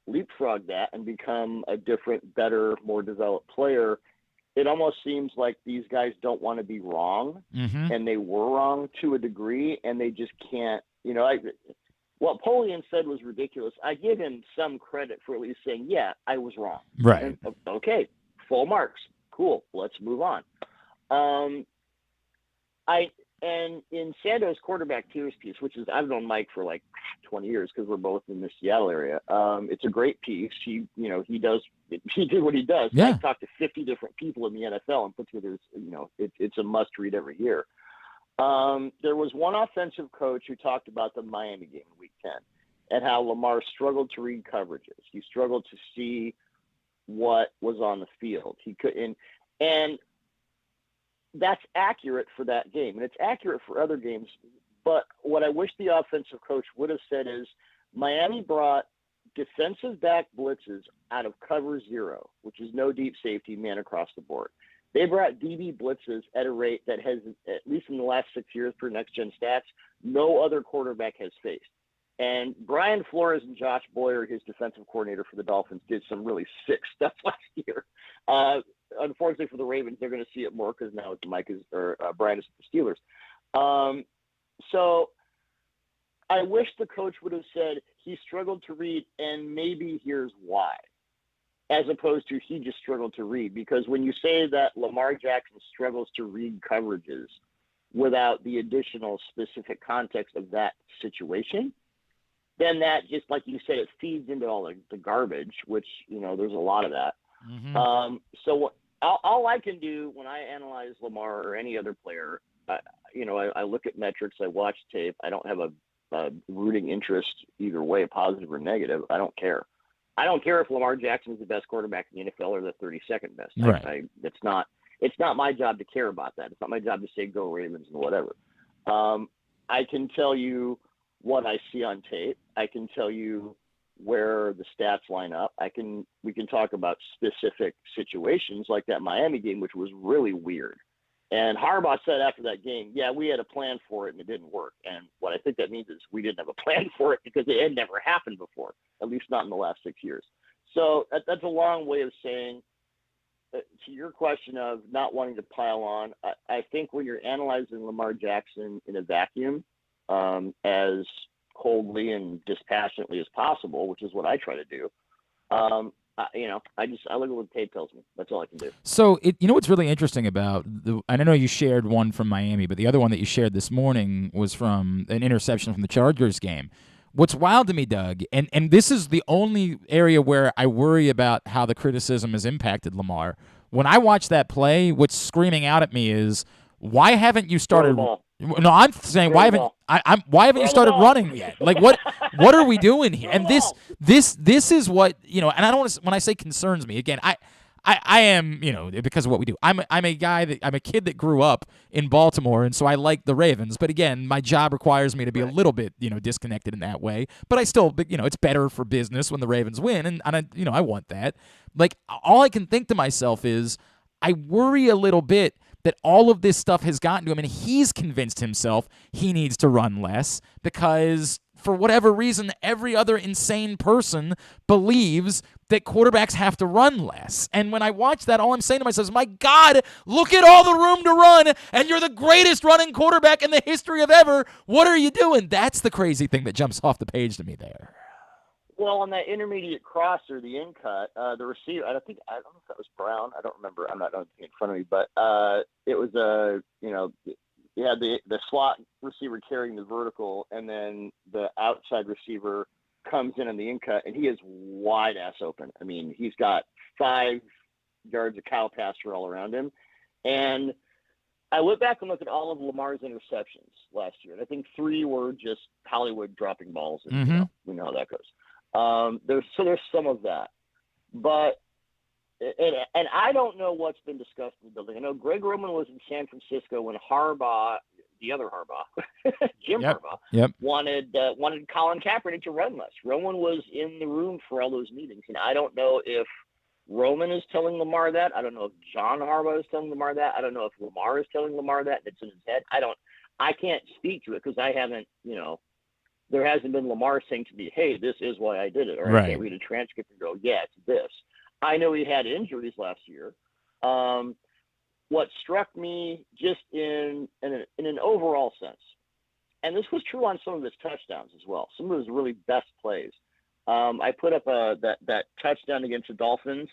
leapfrogged that and become a different, better, more developed player, it almost seems like these guys don't want to be wrong, and they were wrong to a degree, and they just can't, what Polian said was ridiculous. I give him some credit for at least saying, yeah, I was wrong. Right. And, okay, full marks. Cool. Let's move on. And in Sando's quarterback tiers piece, which is, I've known Mike for like 20 years because we're both in the Seattle area. It's a great piece. He did what he does. Yeah. I've talked to 50 different people in the NFL and put together, it's a must read every year. There was one offensive coach who talked about the Miami game in Week 10 and how Lamar struggled to read coverages. He struggled to see what was on the field. He couldn't, and that's accurate for that game, and it's accurate for other games. But what I wish the offensive coach would have said is Miami brought defensive back blitzes out of cover 0, which is no deep safety, man across the board. They brought DB blitzes at a rate that has, at least in the last 6 years per Next Gen Stats, no other quarterback has faced. And Brian Flores and Josh Boyer, his defensive coordinator for the Dolphins, did some really sick stuff last year. Unfortunately for the Ravens, they're going to see it more because now Brian is with the Steelers. So I wish the coach would have said he struggled to read, and maybe here's why, as opposed to he just struggled to read. Because when you say that Lamar Jackson struggles to read coverages without the additional specific context of that situation, then that, just like you said, it feeds into all the garbage, which, there's a lot of that. Mm-hmm. So all I can do when I analyze Lamar or any other player, I look at metrics, I watch tape. I don't have a rooting interest either way, positive or negative. I don't care. I don't care if Lamar Jackson is the best quarterback in the NFL or the 32nd best. Right. It's not my job to care about that. It's not my job to say go Ravens and whatever. I can tell you what I see on tape. I can tell you where the stats line up. We can talk about specific situations like that Miami game, which was really weird. And Harbaugh said after that game, yeah, we had a plan for it and it didn't work. And what I think that means is we didn't have a plan for it because it had never happened before, at least not in the last 6 years. So that's a long way of saying, to your question of not wanting to pile on, I think when you're analyzing Lamar Jackson in a vacuum, as coldly and dispassionately as possible, which is what I try to do, I look at what the tape tells me. That's all I can do. So, what's really interesting about I know you shared one from Miami, but the other one that you shared this morning was from an interception from the Chargers game. What's wild to me, Doug, and this is the only area where I worry about how the criticism has impacted Lamar. When I watch that play, what's screaming out at me is, why haven't you started? No, I'm saying why haven't you started running yet? Like what are we doing here? And this is what, and I don't want to, when I say concerns me, again, I am, because of what we do. I'm a kid that grew up in Baltimore, and so I like the Ravens. But again, my job requires me to be a little bit, disconnected in that way. But I still, it's better for business when the Ravens win, and I want that. Like, all I can think to myself is, I worry a little bit that all of this stuff has gotten to him, and he's convinced himself he needs to run less because, for whatever reason, every other insane person believes that quarterbacks have to run less. And when I watch that, all I'm saying to myself is, my God, look at all the room to run, and you're the greatest running quarterback in the history of ever. What are you doing? That's the crazy thing that jumps off the page to me there. Well, on that intermediate crosser, the in cut, the receiver, I don't know if that was Brown. I don't remember. I'm not in front of me, but it was you had the slot receiver carrying the vertical, and then the outside receiver comes in on the in cut, and he is wide ass open. I mean, he's got 5 yards of cow pasture all around him. And I went back and looked at all of Lamar's interceptions last year, and I think 3 were just Hollywood dropping balls, and we know how that goes. There's some of that, but and I don't know what's been discussed in the building. I know Greg Roman was in San Francisco when Harbaugh, the other Harbaugh, Jim Harbaugh, wanted Colin Kaepernick to run less. Roman was in the room for all those meetings, and I don't know if Roman is telling Lamar that. I don't know if John Harbaugh is telling Lamar that. I don't know if Lamar is telling Lamar that. It's in his head. I can't speak to it because I haven't, there hasn't been Lamar saying to me, hey, this is why I did it. Or I can't read a transcript and go, yeah, it's this. I know he had injuries last year. What struck me just in an overall sense, and this was true on some of his touchdowns as well, some of his really best plays. I put up that touchdown against the Dolphins,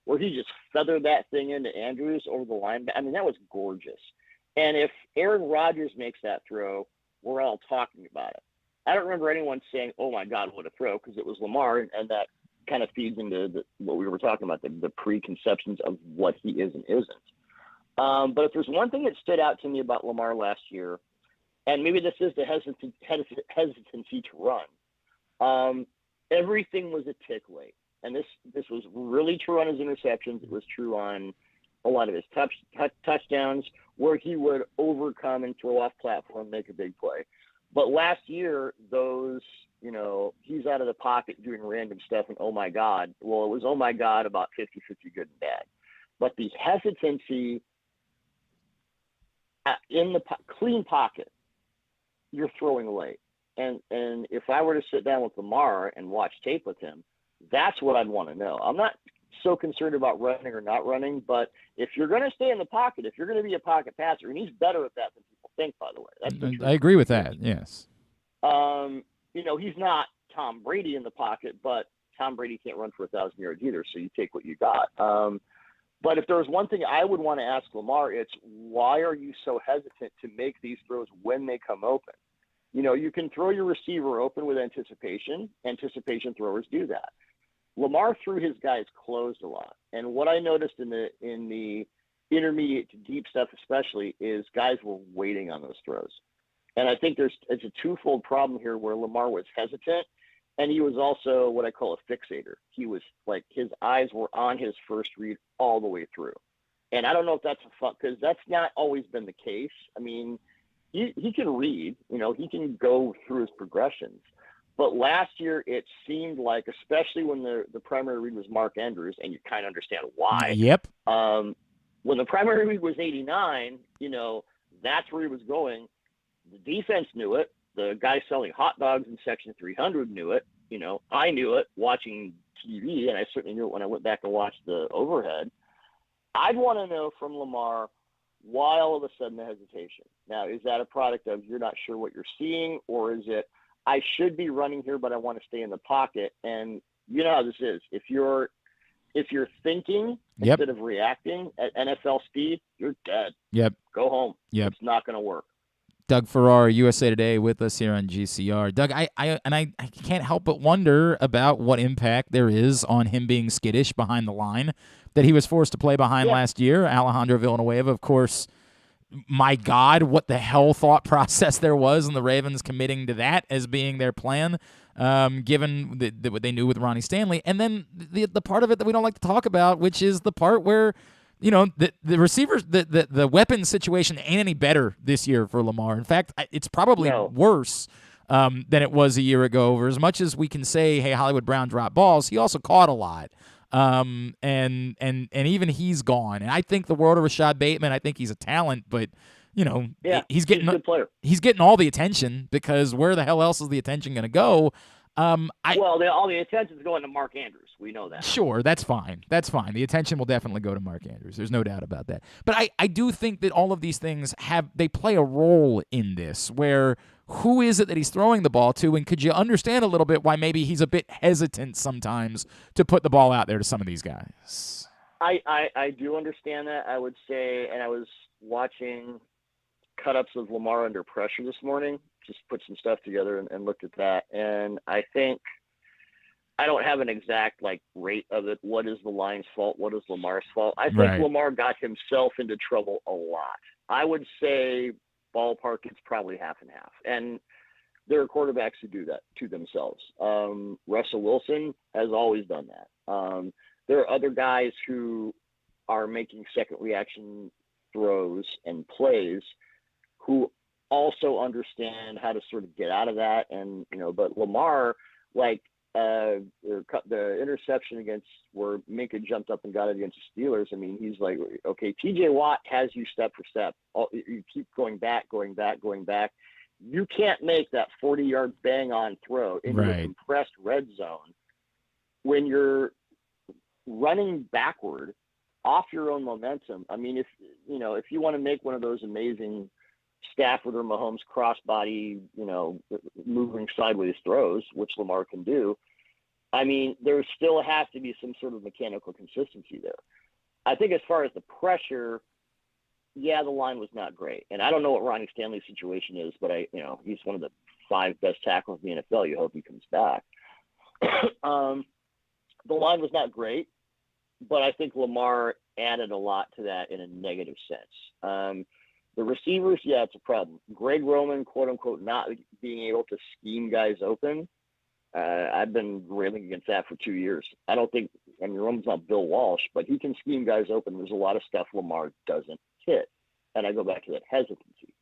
where he just feathered that thing into Andrews over the line. I mean, that was gorgeous. And if Aaron Rodgers makes that throw, we're all talking about it. I don't remember anyone saying, oh, my God, what a throw, because it was Lamar, and that kind of feeds into what we were talking about, the preconceptions of what he is and isn't. But if there's one thing that stood out to me about Lamar last year, and maybe this is the hesitancy to run, everything was a tick late. And this was really true on his interceptions. It was true on a lot of his touchdowns, where he would overcome and throw off platform, make a big play. But last year, those, he's out of the pocket doing random stuff, and oh my God. Well, it was oh my God about 50-50 good and bad. But the hesitancy in the clean pocket, you're throwing late. And if I were to sit down with Lamar and watch tape with him, that's what I'd want to know. I'm not so concerned about running or not running, but if you're going to stay in the pocket, if you're going to be a pocket passer, and he's better at that than people think, by the way. That's the truth. I agree with that, yes. He's not Tom Brady in the pocket, but Tom Brady can't run for 1,000 yards either, so you take what you got. But if there was one thing I would want to ask Lamar, it's why are you so hesitant to make these throws when they come open? You can throw your receiver open with anticipation. Anticipation throwers do that. Lamar threw his guys closed a lot. And what I noticed in the intermediate to deep stuff especially is guys were waiting on those throws. And I think it's a twofold problem here where Lamar was hesitant and he was also what I call a fixator. He was like his eyes were on his first read all the way through. And I don't know if that's because that's not always been the case. I mean, he can read, he can go through his progressions. But last year, it seemed like, especially when the primary read was Mark Andrews, and you kind of understand why. Yep. When the primary read was 89, that's where he was going. The defense knew it. The guy selling hot dogs in Section 300 knew it. I knew it watching TV, and I certainly knew it when I went back and watched the overhead. I'd want to know from Lamar why all of a sudden the hesitation. Now, is that a product of you're not sure what you're seeing, or is it I should be running here, but I want to stay in the pocket? And you know how this is. If you're thinking Yep. instead of reacting at NFL speed, you're dead. Yep. Go home. Yep. It's not going to work. Doug Farrar, USA Today, with us here on GCR. Doug, I can't help but wonder about what impact there is on him being skittish behind the line that he was forced to play behind last year. Alejandro Villanueva, of course. My God, what the hell thought process there was in the Ravens committing to that as being their plan, given what they knew with Ronnie Stanley. And then the part of it that we don't like to talk about, which is the part where, the receivers, the weapon situation ain't any better this year for Lamar. In fact, it's probably worse than it was a year ago. For as much as we can say, hey, Hollywood Brown dropped balls, he also caught a lot. And even he's gone. And I think the world of Rashad Bateman. I think he's a talent, but he's getting a good player. He's getting all the attention because where the hell else is the attention going to go? All the attention is going to Mark Andrews. We know that. Sure, that's fine. That's fine. The attention will definitely go to Mark Andrews. There's no doubt about that. But I do think that all of these things they play a role in this where who is it that he's throwing the ball to, and could you understand a little bit why maybe he's a bit hesitant sometimes to put the ball out there to some of these guys? I do understand that. I would say, and I was watching cut-ups of Lamar under pressure this morning, just put some stuff together and looked at that. And I think I don't have an exact rate of it. What is the line's fault? What is Lamar's fault? I think Lamar got himself into trouble a lot. I would say ballpark, it's probably half and half. And there are quarterbacks who do that to themselves. Russell Wilson has always done that. There are other guys who are making second reaction throws and plays who also understand how to sort of get out of that. And, but Lamar, the interception against where Minka jumped up and got it against the Steelers. I mean, he's like, okay, TJ Watt has you step for step. You keep going back. You can't make that 40-yard bang-on throw into a compressed red zone when you're running backward off your own momentum. I mean, if you want to make one of those amazing Stafford or Mahomes crossbody, moving sideways throws, which Lamar can do, I mean, there still has to be some sort of mechanical consistency there. I think as far as the pressure, the line was not great. And I don't know what Ronnie Stanley's situation is, but he's one of the 5 best tackles in the NFL. You hope he comes back. The line was not great, but I think Lamar added a lot to that in a negative sense. The receivers, it's a problem. Greg Roman, quote unquote, not being able to scheme guys open. I've been railing against that for 2 years. Roman's not Bill Walsh, but he can scheme guys open. There's a lot of stuff Lamar doesn't hit. And I go back to that hesitancy.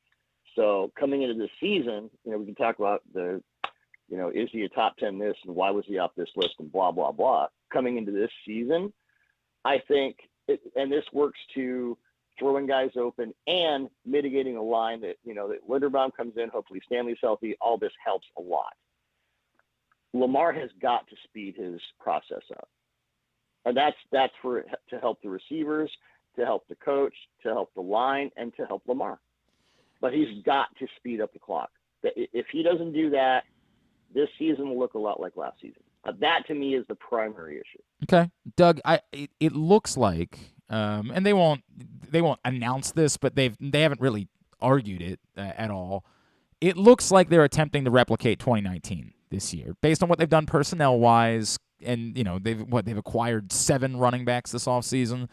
So coming into this season, we can talk about is he a top 10 this and why was he off this list and blah, blah, blah. Coming into this season, I think, and this works to throwing guys open, and mitigating a line that, that Linderbaum comes in, hopefully Stanley's healthy. All this helps a lot. Lamar has got to speed his process up. And that's to help the receivers, to help the coach, to help the line, and to help Lamar. But he's got to speed up the clock. If he doesn't do that, this season will look a lot like last season. That, to me, is the primary issue. Okay. Doug, it looks like, and they won't announce this, but they haven't really argued it at all. It looks like they're attempting to replicate 2019 this year, based on what they've done personnel-wise, and they've acquired 7 running backs this offseason,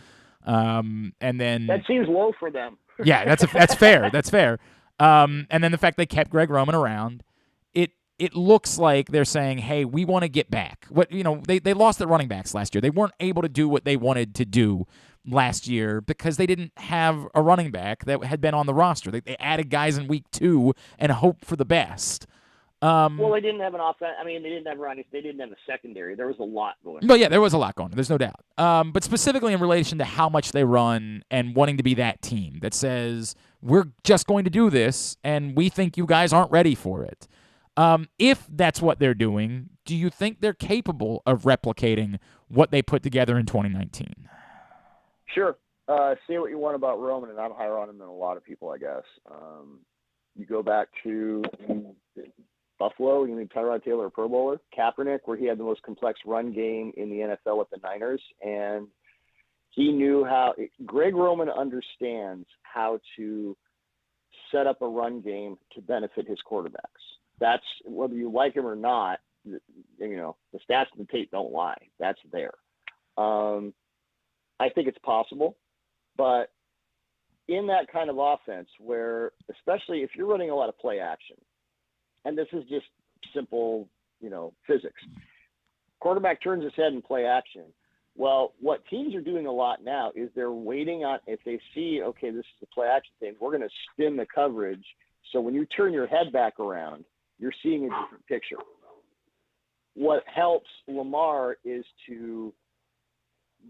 and then that seems low for them. Yeah, that's fair. That's fair. And then the fact they kept Greg Roman around, it looks like they're saying, hey, we want to get back. They lost their running backs last year. They weren't able to do what they wanted to do last year because they didn't have a running back that had been on the roster. They added guys in week 2 and hoped for the best. Well, they didn't have an offense. I mean, they didn't have running. They didn't have a secondary. There was a lot going on. But yeah, there was a lot going on. There's no doubt. But specifically in relation to how much they run and wanting to be that team that says, we're just going to do this, and we think you guys aren't ready for it. If that's what they're doing, do you think they're capable of replicating what they put together in 2019? Sure. Say what you want about Roman, and I'm higher on him than a lot of people, I guess. You go back to Buffalo, you mean Tyrod Taylor, a Pro Bowler, Kaepernick, where he had the most complex run game in the NFL with the Niners, and he knew how. Greg Roman understands how to set up a run game to benefit his quarterbacks. That's, whether you like him or not, the stats and the tape don't lie. That's there. I think it's possible, but in that kind of offense where, especially if you're running a lot of play action, and this is just simple, physics, quarterback turns his head in play action. Well, what teams are doing a lot now is they're waiting on, if they see, okay, this is the play action thing, we're going to spin the coverage. So when you turn your head back around, you're seeing a different picture. What helps Lamar is to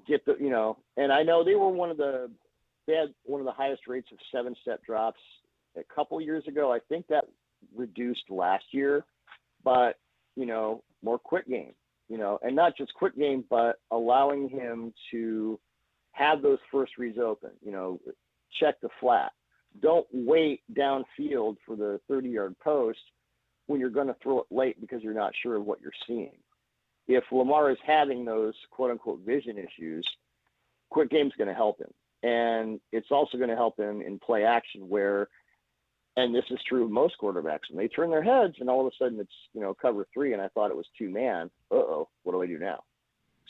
get and I know they had one of the highest rates of 7-step drops a couple years ago. I think that reduced last year, but, more quick game, and not just quick game, but allowing him to have those first reads open, check the flat. Don't wait downfield for the 30-yard post when you're going to throw it late because you're not sure of what you're seeing. If Lamar is having those quote-unquote vision issues, quick game's going to help him. And it's also going to help him in play action where, and this is true of most quarterbacks, when they turn their heads and all of a sudden it's, cover 3 and I thought it was 2-man. Uh-oh, what do I do now?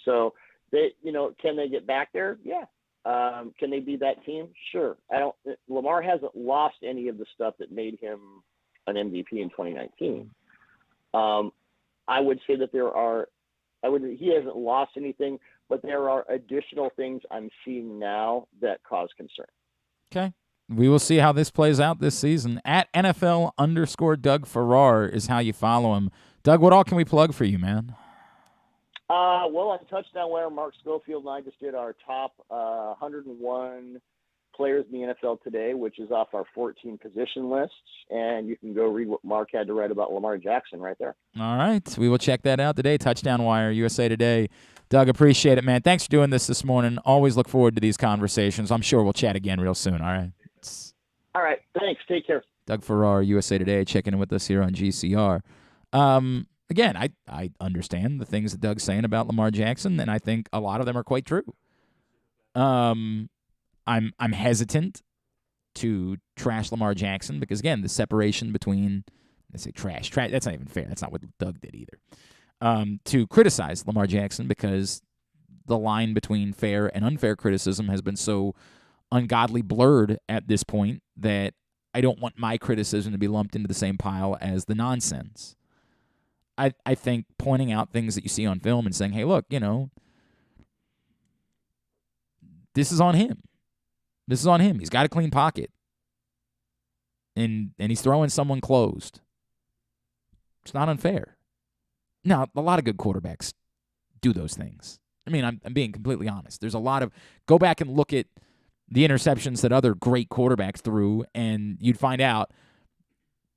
So they, can they get back there? Yeah. Can they be that team? Sure. Lamar hasn't lost any of the stuff that made him an MVP in 2019. I would say that he hasn't lost anything, but there are additional things I'm seeing now that cause concern. Okay. We will see how this plays out this season. At NFL_Doug Farrar is how you follow him. Doug, what all can we plug for you, man? Well, on Touchdown Wire, Mark Schofield and I just did our top 101 players in the NFL today, which is off our 14 position lists, and you can go read what Mark had to write about Lamar Jackson right there. All right. We will check that out today. Touchdown Wire, USA Today. Doug, appreciate it, man. Thanks for doing this morning. Always look forward to these conversations. I'm sure we'll chat again real soon, all right? All right. Thanks. Take care. Doug Farrar, USA Today, checking in with us here on GCR. Again, I understand the things that Doug's saying about Lamar Jackson, and I think a lot of them are quite true. I'm hesitant to trash Lamar Jackson because, again, the separation between, let's say trash, that's not even fair. That's not what Doug did either. To criticize Lamar Jackson because the line between fair and unfair criticism has been so ungodly blurred at this point that I don't want my criticism to be lumped into the same pile as the nonsense. I think pointing out things that you see on film and saying, hey, look, this is on him. This is on him. He's got a clean pocket. And he's throwing someone closed. It's not unfair. Now, a lot of good quarterbacks do those things. I mean, I'm being completely honest. There's a lot of, go back and look at the interceptions that other great quarterbacks threw, and you'd find out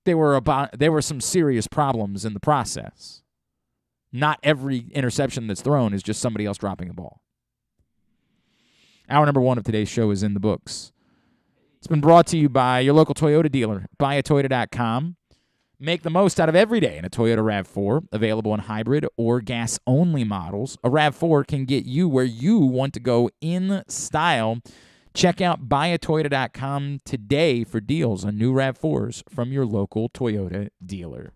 there were some serious problems in the process. Not every interception that's thrown is just somebody else dropping a ball. Hour number 1 of today's show is in the books. It's been brought to you by your local Toyota dealer, buyatoyota.com. Make the most out of every day in a Toyota RAV4, available in hybrid or gas-only models. A RAV4 can get you where you want to go in style. Check out buyatoyota.com today for deals on new RAV4s from your local Toyota dealer.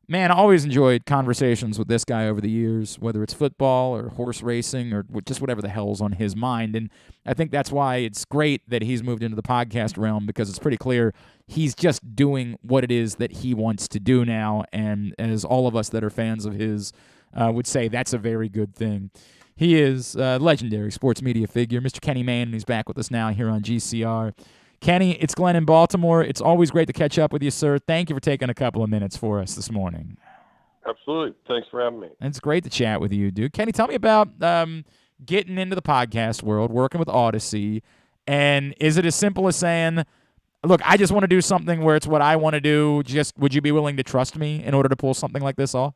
Man, I always enjoyed conversations with this guy over the years, whether it's football or horse racing or just whatever the hell's on his mind. And I think that's why it's great that he's moved into the podcast realm, because it's pretty clear he's just doing what it is that he wants to do now. And as all of us that are fans of his would say, that's a very good thing. He is a legendary sports media figure, Mr. Kenny Mayne, and he's back with us now here on GCR. Kenny, it's Glenn in Baltimore. It's always great to catch up with you, sir. Thank you for taking a couple of minutes for us this morning. Absolutely. Thanks for having me. It's great to chat with you, dude. Kenny, tell me about getting into the podcast world, working with Audacy, and is it as simple as saying, look, I just want to do something where it's what I want to do. Just would you be willing to trust me in order to pull something like this off?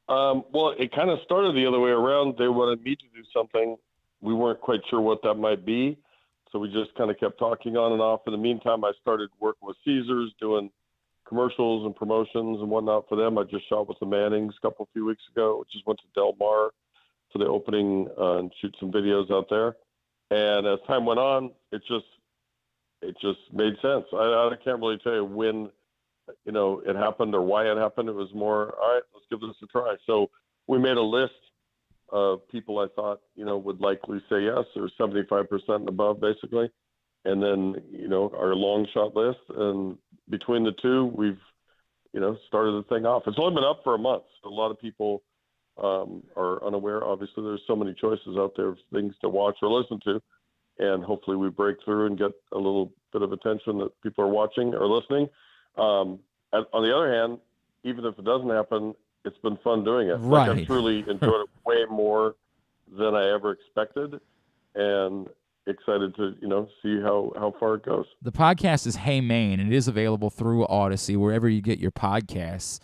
Well, it kind of started the other way around. They wanted me to do something. We weren't quite sure what that might be. So we just kind of kept talking on and off. In the meantime, I started working with Caesars, doing commercials and promotions and whatnot for them. I just shot with the Mannings a few weeks ago. Just went to Del Mar for the opening and shoot some videos out there. And as time went on, it just made sense. I can't really tell you when, it happened or why it happened. It was more, all right, let's give this a try. So we made a list of people I thought, would likely say yes, or 75% and above, basically. And then, our long shot list. And between the two, we've, started the thing off. It's only been up for a month. So a lot of people are unaware. Obviously, there's so many choices out there of things to watch or listen to. And hopefully we break through and get a little bit of attention that people are watching or listening. On the other hand, even if it doesn't happen, it's been fun doing it. Right. Like, I truly enjoyed it way more than I ever expected, and excited to, see how far it goes. The podcast is Hey Mayne, and it is available through Audacy, wherever you get your podcasts.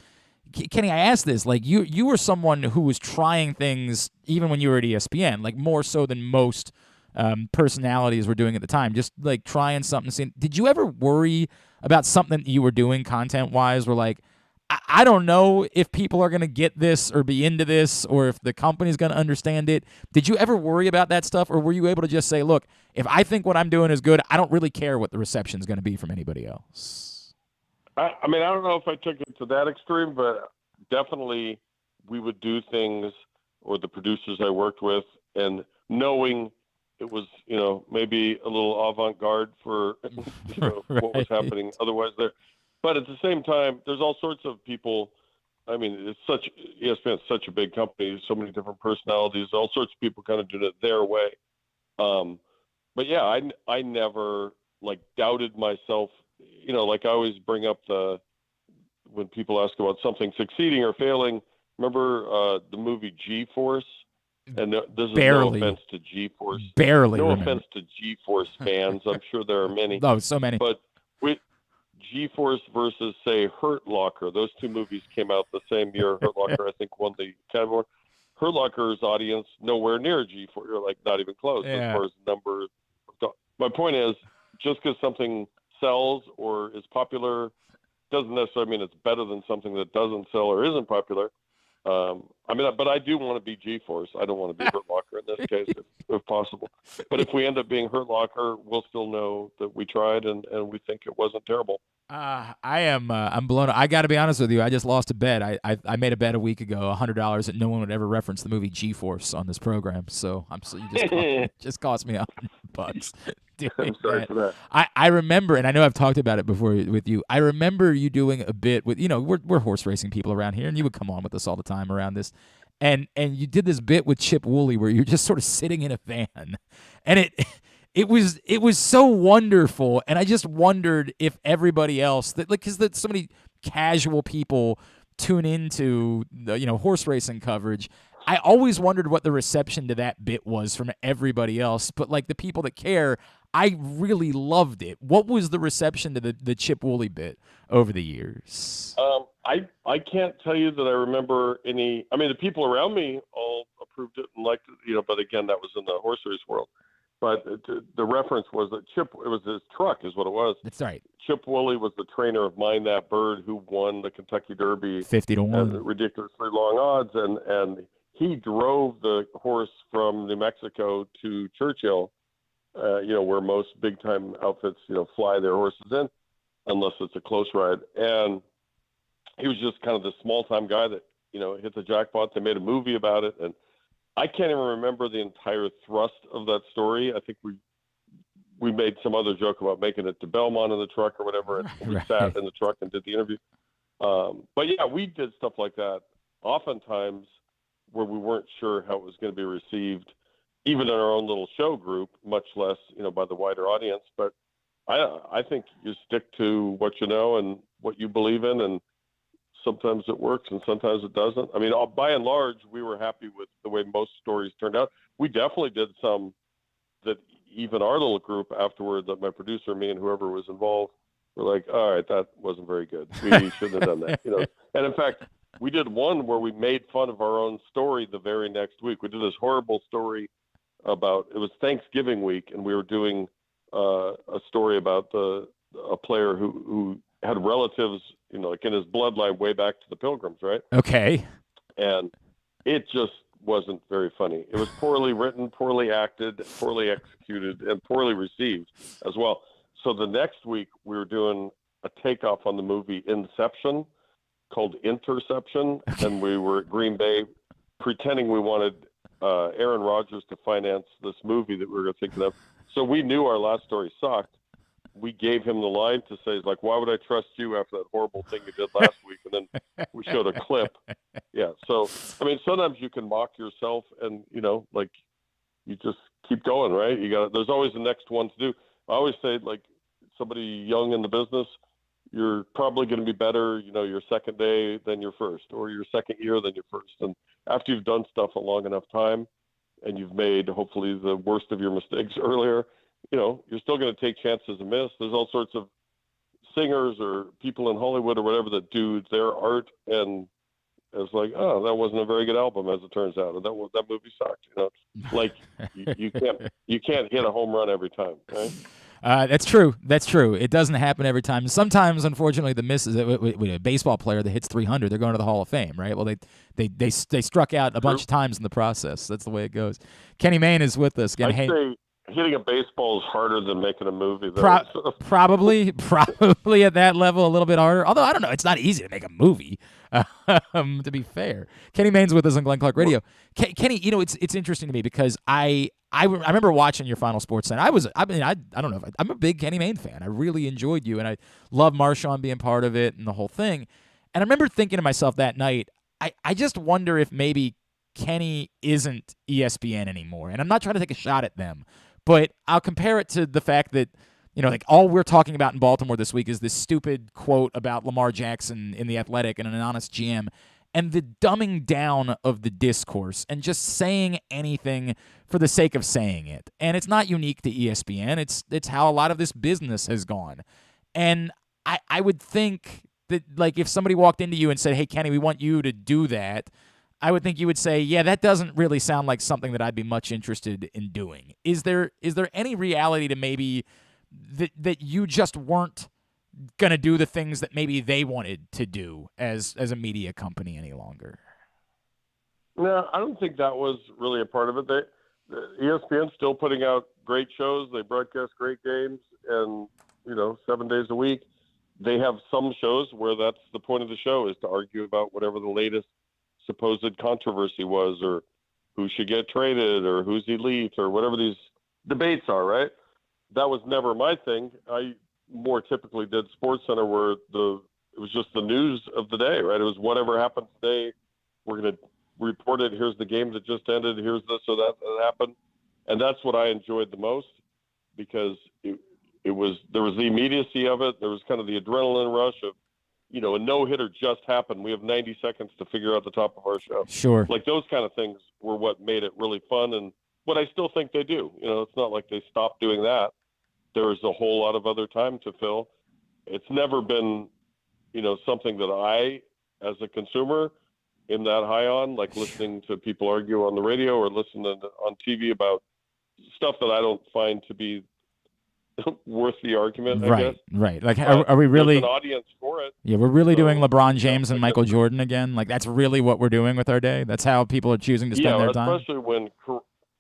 Kenny, I asked this, like you were someone who was trying things even when you were at ESPN, like more so than most personalities were doing at the time, just like trying something. Did you ever worry about something you were doing content-wise where like, I don't know if people are going to get this or be into this or if the company's going to understand it. Did you ever worry about that stuff, or were you able to just say, look, if I think what I'm doing is good, I don't really care what the reception's going to be from anybody else? I don't know if I took it to that extreme, but definitely we would do things, or the producers I worked with, and knowing it was, maybe a little avant-garde for what was happening otherwise there. But at the same time, there's all sorts of people. I mean, ESPN is such a big company, so many different personalities, all sorts of people kind of doing it their way. But yeah, I never doubted myself. Like I always bring up when people ask about something succeeding or failing. Remember the movie G-Force? And this is Barely. No offense to G-Force. Barely. No remember. offense to G-Force fans. I'm sure there are many. Oh, so many. But G-Force versus, say, Hurt Locker. Those two movies came out the same year. Hurt Locker, I think, won the Academy Award. Hurt Locker's audience nowhere near G-Force. You're not even close as far as numbers. My point is, just because something sells or is popular doesn't necessarily mean it's better than something that doesn't sell or isn't popular. But I do want to be G-Force. I don't want to be Hurt Locker in this case, if possible. But if we end up being Hurt Locker, we'll still know that we tried and we think it wasn't terrible. I'm blown. I got to be honest with you. I just lost a bet. I made a bet a week ago, $100 that no one would ever reference the movie G-Force on this program. So you just cost me $100. I'm sorry for that. I remember, and I know I've talked about it before with you. I remember you doing a bit with, we're horse racing people around here, and you would come on with us all the time around this. And you did this bit with Chip Woolley where you're just sort of sitting in a van, and it was so wonderful. And I just wondered if everybody else because so many casual people tune into the horse racing coverage. I always wondered what the reception to that bit was from everybody else, but like the people that care, I really loved it. What was the reception to the Chip Woolley bit over the years? I can't tell you that I remember any. I mean, the people around me all approved it and liked it, but again, that was in the horse race world. But the reference was that Chip, it was his truck is what it was. That's right. Chip Woolley was the trainer of Mind That Bird, who won the Kentucky Derby 50-1, at ridiculously long odds, and he drove the horse from New Mexico to Churchill, where most big time outfits, fly their horses in, unless it's a close ride. And he was just kind of the small time guy that, hit the jackpot. They made a movie about it, and I can't even remember the entire thrust of that story. I think we made some other joke about making it to Belmont in the truck or whatever, and we sat in the truck and did the interview. But yeah, we did stuff like that oftentimes where we weren't sure how it was going to be received, even in our own little show group, much less, by the wider audience. But I think you stick to what you know and what you believe in, and sometimes it works and sometimes it doesn't. I mean, by and large, we were happy with the way most stories turned out. We definitely did some that even our little group afterward, that my producer, me, and whoever was involved were like, all right, that wasn't very good. We shouldn't have done that. And in fact, we did one where we made fun of our own story the very next week. We did this horrible story about, it was Thanksgiving week, and we were doing a story about a player who had relatives, like in his bloodline way back to the Pilgrims, right? Okay. And it just wasn't very funny. It was poorly written, poorly acted, poorly executed, and poorly received as well. So the next week we were doing a takeoff on the movie Inception called Interception, and we were at Green Bay pretending we wanted Aaron Rodgers to finance this movie that we were thinking of. So we knew our last story sucked. We gave him the line to say, like, why would I trust you after that horrible thing you did last week? And then we showed a clip. Yeah. So, I mean, sometimes you can mock yourself and, like you just keep going, right? There's always the next one to do. I always say, like, somebody young in the business, you're probably going to be better, your second day than your first, or your second year than your first. And after you've done stuff a long enough time and you've made hopefully the worst of your mistakes earlier, you're still going to take chances and miss. There's all sorts of singers or people in Hollywood or whatever that do their art, and it's like, oh, that wasn't a very good album, as it turns out, or that movie sucked. Like you can't hit a home run every time, right? That's true. That's true. It doesn't happen every time. Sometimes, unfortunately, the misses. With a baseball player that hits 300, they're going to the Hall of Fame, right? Well, they struck out a bunch of times in the process. That's the way it goes. Kenny Mayne is with us. I'd say hitting a baseball is harder than making a movie. Probably at that level, a little bit harder. Although I don't know, it's not easy to make a movie. To be fair, Kenny Mayne's with us on Glenn Clark Radio. Kenny, it's interesting to me because I remember watching your Final Sports Center. I don't know. I'm a big Kenny Mayne fan. I really enjoyed you, and I love Marshawn being part of it and the whole thing. And I remember thinking to myself that night, I just wonder if maybe Kenny isn't ESPN anymore. And I'm not trying to take a shot at them, but I'll compare it to the fact that, like all we're talking about in Baltimore this week is this stupid quote about Lamar Jackson in The Athletic and an honest GM, and the dumbing down of the discourse and just saying anything for the sake of saying it. And it's not unique to ESPN. It's how a lot of this business has gone. And I would think that, like, if somebody walked into you and said, hey, Kenny, we want you to do that, I would think you would say, yeah, that doesn't really sound like something that I'd be much interested in doing. Is there any reality to maybe that you just weren't going to do the things that maybe they wanted to do as a media company any longer? No, I don't think that was really a part of it. ESPN's still putting out great shows. They broadcast great games and, 7 days a week. They have some shows where that's the point of the show, is to argue about whatever the latest supposed controversy was, or who should get traded, or who's elite, or whatever these debates are, right? That was never my thing. I more typically did SportsCenter, where it was just the news of the day, right? It was whatever happened today, we're going to report it. Here's the game that just ended. Here's this or that happened. And that's what I enjoyed the most, because there was the immediacy of it. There was kind of the adrenaline rush of, a no-hitter just happened. We have 90 seconds to figure out the top of our show. Sure. Like those kind of things were what made it really fun, and what I still think they do. It's not like they stopped doing that. There's a whole lot of other time to fill. It's never been, something that I, as a consumer, am that high on, like listening to people argue on the radio or listening on TV about stuff that I don't find to be worth the argument, I guess. Right. Like, are we really... There's an audience for it. Yeah, we're really doing LeBron James and Michael Jordan again? Like, that's really what we're doing with our day? That's how people are choosing to spend their time?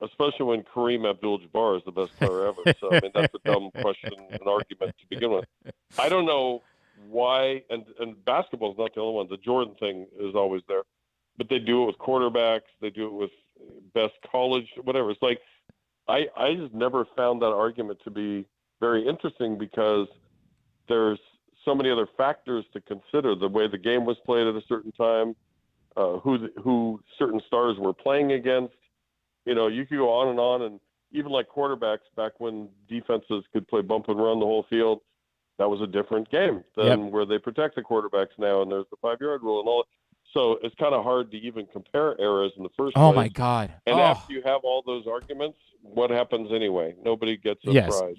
Especially when Kareem Abdul-Jabbar is the best player ever. So, I mean, that's a dumb question and argument to begin with. I don't know why, and basketball is not the only one. The Jordan thing is always there. But they do it with quarterbacks. They do it with best college, whatever. It's like, I just never found that argument to be very interesting because there's so many other factors to consider. The way the game was played at a certain time, who certain stars were playing against. You could go on, and even like quarterbacks back when defenses could play bump and run the whole field, that was a different game than where they protect the quarterbacks now, and there's the 5-yard rule and all. So it's kind of hard to even compare eras in the first place. Oh, my God. And after you have all those arguments, what happens anyway? Nobody gets a prize.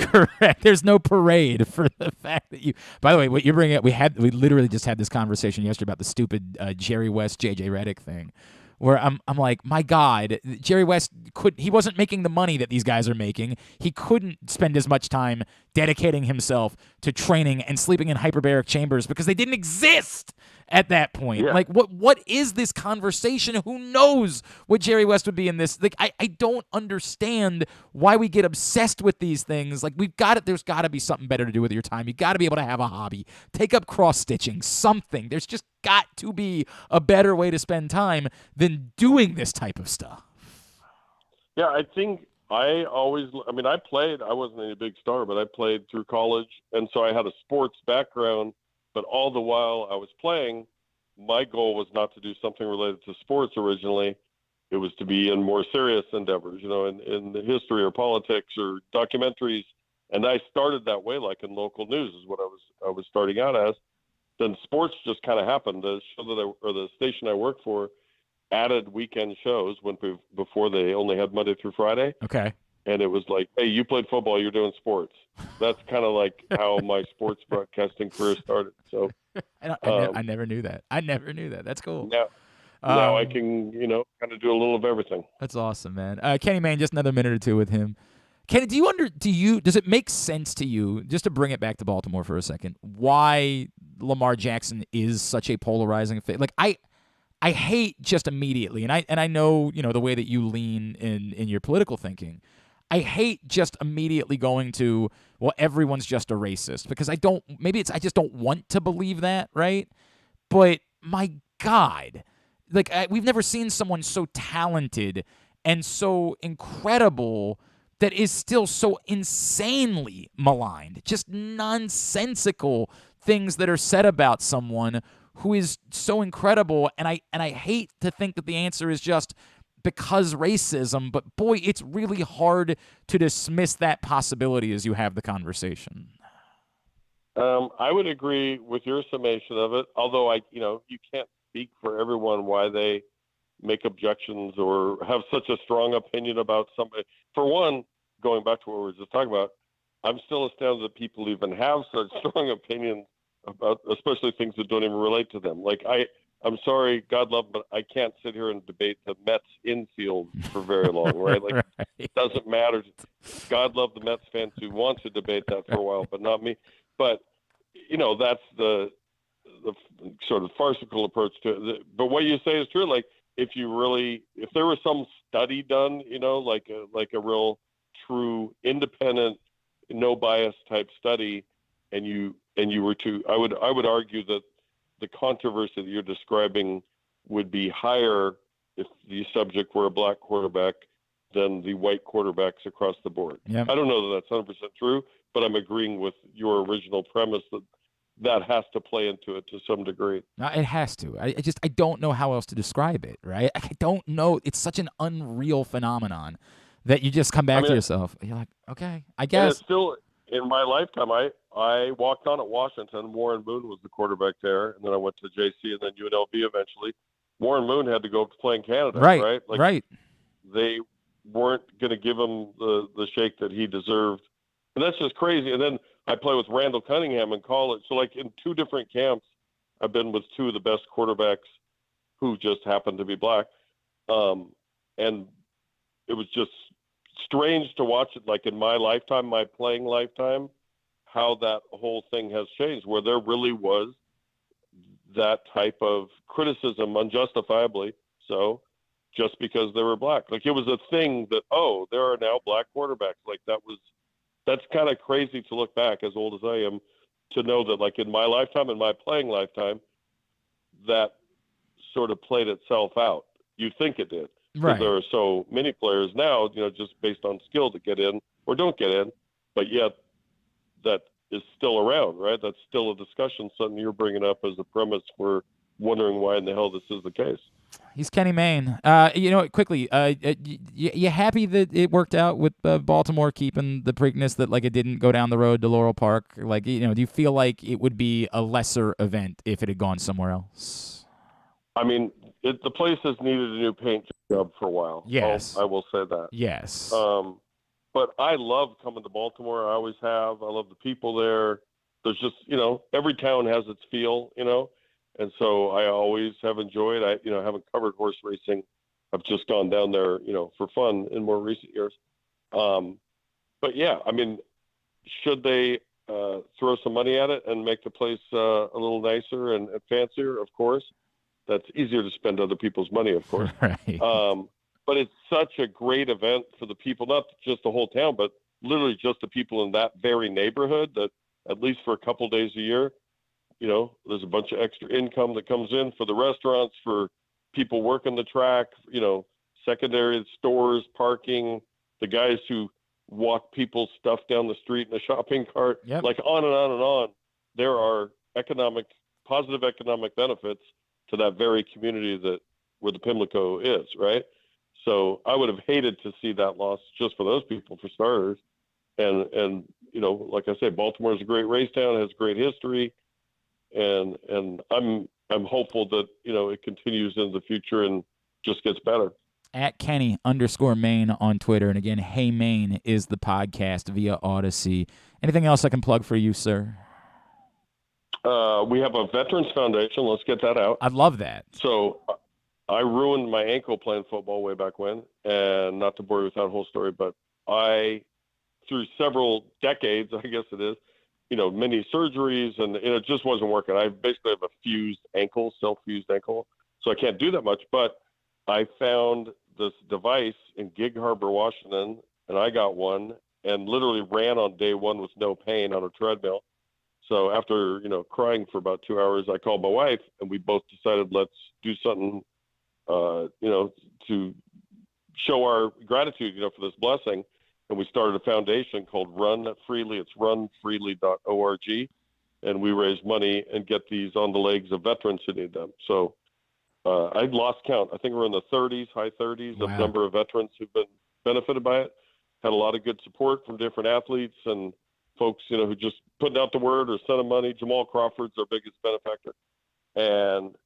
Correct. There's no parade for the fact that you... By the way, what you're bringing up, we literally just had this conversation yesterday about the stupid Jerry West, J.J. Redick thing, where I'm like, my God, Jerry West he wasn't making the money that these guys are making. He couldn't spend as much time dedicating himself to training and sleeping in hyperbaric chambers because they didn't exist at that point. Yeah. Like, what is this conversation? Who knows what Jerry West would be in this? Like, I don't understand why we get obsessed with these things. Like, there's got to be something better to do with your time. You got to be able to have a hobby. Take up cross-stitching, something. There's just got to be a better way to spend time than doing this type of stuff. Yeah, I think I played. I wasn't any big star, but I played through college, and so I had a sports background. But all the while I was playing, my goal was not to do something related to sports originally. It was to be in more serious endeavors, in the history or politics or documentaries. And I started that way, like in local news is what I was starting out as. Then sports just kind of happened. The show the station I worked for added weekend shows before they only had Monday through Friday. Okay. And it was like, hey, you played football, you're doing sports. That's kind of like how my sports broadcasting career started. So I never knew that. That's cool. Now I can, kind of do a little of everything. That's awesome, man. Kenny Mayne, just another minute or two with him. Kenny, does it make sense to you, just to bring it back to Baltimore for a second, why Lamar Jackson is such a polarizing fit? Like, I hate just immediately, and I know, the way that you lean in your political thinking. I hate just immediately going to, well, everyone's just a racist, because I just don't want to believe that, right? But my God, like, we've never seen someone so talented and so incredible that is still so insanely maligned. Just nonsensical things that are said about someone who is so incredible, and I hate to think that the answer is just because racism, but boy, it's really hard to dismiss that possibility as you have the conversation. I would agree with your summation of it, although you can't speak for everyone why they make objections or have such a strong opinion about somebody. For one, going back to what we were just talking about, I'm still astounded that people even have such strong opinions about, especially things that don't even relate to them. Like, I'm sorry, God love, but I can't sit here and debate the Mets infield for very long, right? Like, right. It doesn't matter. God love the Mets fans who want to debate that for a while, but not me. But, that's the sort of farcical approach to it. But what you say is true. Like, if there was some study done, like a real true independent, no bias type study, and you were to, I would argue that the controversy that you're describing would be higher if the subject were a black quarterback than the white quarterbacks across the board. Yep. I don't know that that's 100% true, but I'm agreeing with your original premise that has to play into it to some degree. No, it has to. I don't know how else to describe it, right? I don't know. It's such an unreal phenomenon that you just come back to yourself. You're like, okay, I guess. And it's still, in my lifetime, I walked on at Washington. Warren Moon was the quarterback there, and then I went to JC and then UNLV eventually. Warren Moon had to go play in Canada, right? Right. They weren't going to give him the shake that he deserved. And that's just crazy. And then I play with Randall Cunningham in college. So, like, in 2 different camps, I've been with 2 of the best quarterbacks who just happened to be black. And it was just strange to watch it, like, in my lifetime, my playing lifetime, how that whole thing has changed, where there really was that type of criticism, unjustifiably so, just because they were black. Like, it was a thing that, oh, there are now black quarterbacks. Like, that's kind of crazy to look back, as old as I am, to know that, like, in my lifetime, in my playing lifetime, that sort of played itself out. You think it did. Right. There are so many players now, just based on skill to get in or don't get in, but yet that is still around, right? That's still a discussion, something you're bringing up as a premise for wondering why in the hell this is the case. He's Kenny Mayne. Quickly, you happy that it worked out with Baltimore keeping the Preakness, that, like, it didn't go down the road to Laurel Park? Like, do you feel like it would be a lesser event if it had gone somewhere else? I mean, the place has needed a new paint job for a while. Yes. I will say that. Yes. But I love coming to Baltimore. I always have. I love the people there. There's just, every town has its feel, and so I always have enjoyed. I haven't covered horse racing. I've just gone down there, for fun in more recent years. But yeah, I mean, should they throw some money at it and make the place a little nicer and fancier? Of course. That's easier to spend other people's money, of course. Right. But it's such a great event for the people, not just the whole town, but literally just the people in that very neighborhood, that at least for a couple days a year, there's a bunch of extra income that comes in for the restaurants, for people working the track, secondary stores, parking, the guys who walk people's stuff down the street in a shopping cart, like on and on and on. There are positive economic benefits to that very community where the Pimlico is, right? So I would have hated to see that loss just for those people, for starters. And like I say, Baltimore is a great race town, has great history, and I'm hopeful that it continues into the future and just gets better. At Kenny_Mayne on Twitter, and again, Hey Mayne is the podcast via Audacy. Anything else I can plug for you, sir? We have a Veterans Foundation. Let's get that out. I love that. So I ruined my ankle playing football way back when, and not to bore you with that whole story, but through several decades, I guess it is, many surgeries, and it just wasn't working. I basically have a self-fused ankle, so I can't do that much. But I found this device in Gig Harbor, Washington, and I got one and literally ran on day one with no pain on a treadmill. So after, crying for about 2 hours, I called my wife, and we both decided, let's do something, to show our gratitude, for this blessing. And we started a foundation called Run Freely. It's runfreely.org. And we raise money and get these on the legs of veterans who need them. So I lost count. I think we're in the high 30s of number of veterans who've been benefited by it. Had a lot of good support from different athletes and folks, who just putting out the word or sending money. Jamal Crawford's our biggest benefactor. And,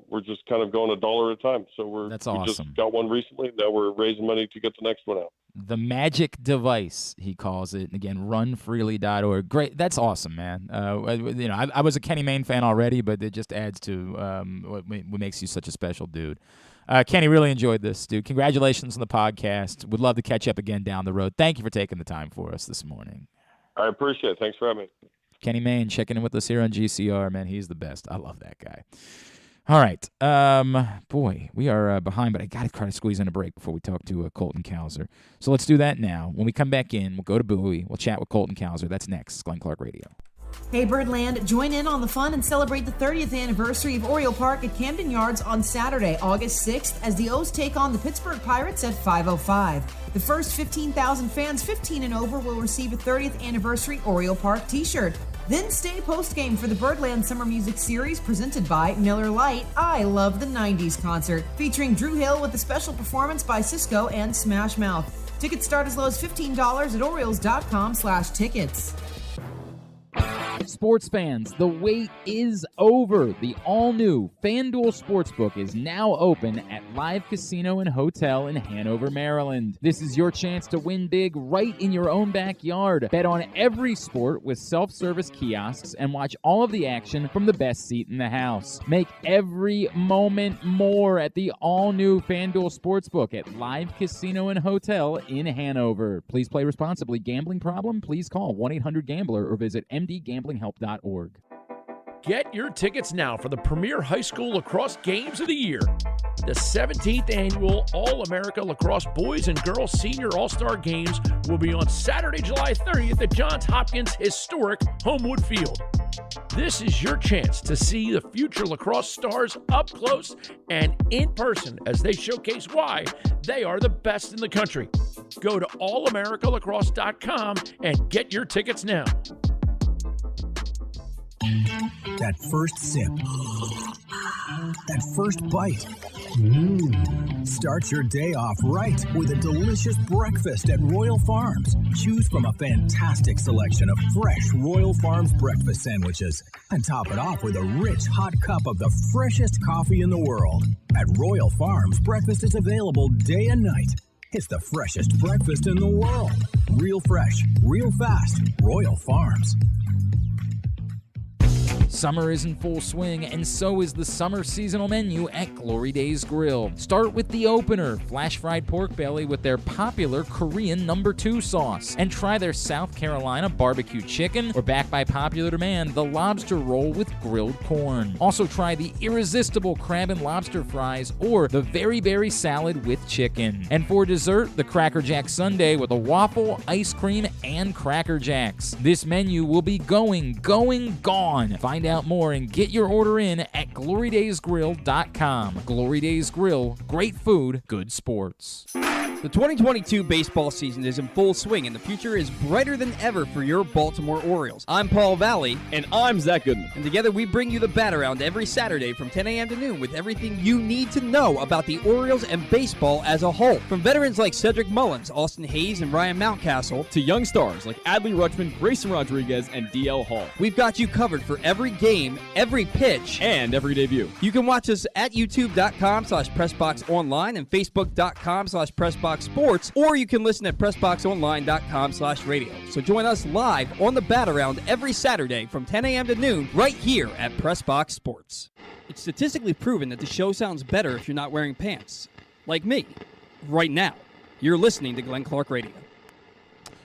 we're just kind of going $1 at a time. So That's awesome. We just got one recently. Now we're raising money to get the next one out. The magic device, he calls it. And again, runfreely.org. Great. That's awesome, man. I was a Kenny Mayne fan already, but it just adds to what makes you such a special dude. Kenny, really enjoyed this, dude. Congratulations on the podcast. Would love to catch up again down the road. Thank you for taking the time for us this morning. I appreciate it. Thanks for having me. Kenny Mayne checking in with us here on GCR. Man, he's the best. I love that guy. All right. Boy, we are behind, but I got to try to squeeze in a break before we talk to Colton Cowser. So let's do that now. When we come back in, we'll go to Bowie. We'll chat with Colton Cowser. That's next. Glenn Clark Radio. Hey Birdland, join in on the fun and celebrate the 30th anniversary of Oriole Park at Camden Yards on Saturday, August 6th, as the O's take on the Pittsburgh Pirates at 5:05. The first 15,000 fans 15 and over will receive a 30th anniversary Oriole Park t-shirt. Then stay post-game for the Birdland Summer Music Series presented by Miller Lite I Love the 90s concert, featuring Drew Hill with a special performance by Cisco and Smash Mouth. Tickets start as low as $15 at Orioles.com/tickets. Sports fans, the wait is over. The all-new FanDuel Sportsbook is now open at Live Casino and Hotel in Hanover, Maryland. This is your chance to win big right in your own backyard. Bet on every sport with self-service kiosks and watch all of the action from the best seat in the house. Make every moment more at the all-new FanDuel Sportsbook at Live Casino and Hotel in Hanover. Please play responsibly. Gambling problem? Please call 1-800-GAMBLER or visit mdgamblinghelp.org. Get your tickets now for the premier high school lacrosse games of the year. The 17th annual All-America Lacrosse Boys and Girls Senior All-Star Games will be on Saturday, July 30th at Johns Hopkins historic Homewood Field. This is your chance to see the future lacrosse stars up close and in person as they showcase why they are the best in the country. Go to allamericalacrosse.com and get your tickets now. That first sip. That first bite. Start your day off right with a delicious breakfast at Royal Farms. Choose from a fantastic selection of fresh Royal Farms breakfast sandwiches and top it off with a rich hot cup of the freshest coffee in the world. At Royal Farms, breakfast is available day and night. It's the freshest breakfast in the world. Real fresh, real fast. Royal Farms. Summer is in full swing, and so is the summer seasonal menu at Glory Days Grill. Start with the opener, flash-fried pork belly with their popular Korean No. 2 sauce. And try their South Carolina barbecue chicken, or back by popular demand, the lobster roll with grilled corn. Also try the irresistible crab and lobster fries, or the very berry salad with chicken. And for dessert, the Cracker Jack sundae with a waffle, ice cream, and Cracker Jacks. This menu will be gone. Find out more and get your order in at glorydaysgrill.com. Glory Days Grill, great food, good sports. The 2022 baseball season is in full swing, and the future is brighter than ever for your Baltimore Orioles. I'm Paul Valley. And I'm Zach Goodman. And together we bring you the Bat Around every Saturday from 10 a.m. to noon with everything you need to know about the Orioles and baseball as a whole. From veterans like Cedric Mullins, Austin Hayes, and Ryan Mountcastle, to young stars like Adley Rutschman, Grayson Rodriguez, and DL Hall. We've got you covered for every game, every pitch, and every debut. You can watch us at youtube.com/PressBoxOnline and Facebook.com/PressBoxSports, or you can listen at PressBoxOnline.com/radio. So join us live on the Bat Around every Saturday from 10 a.m. to noon right here at PressBox Sports. It's statistically proven that the show sounds better if you're not wearing pants. Like me, right now. You're listening to Glenn Clark Radio.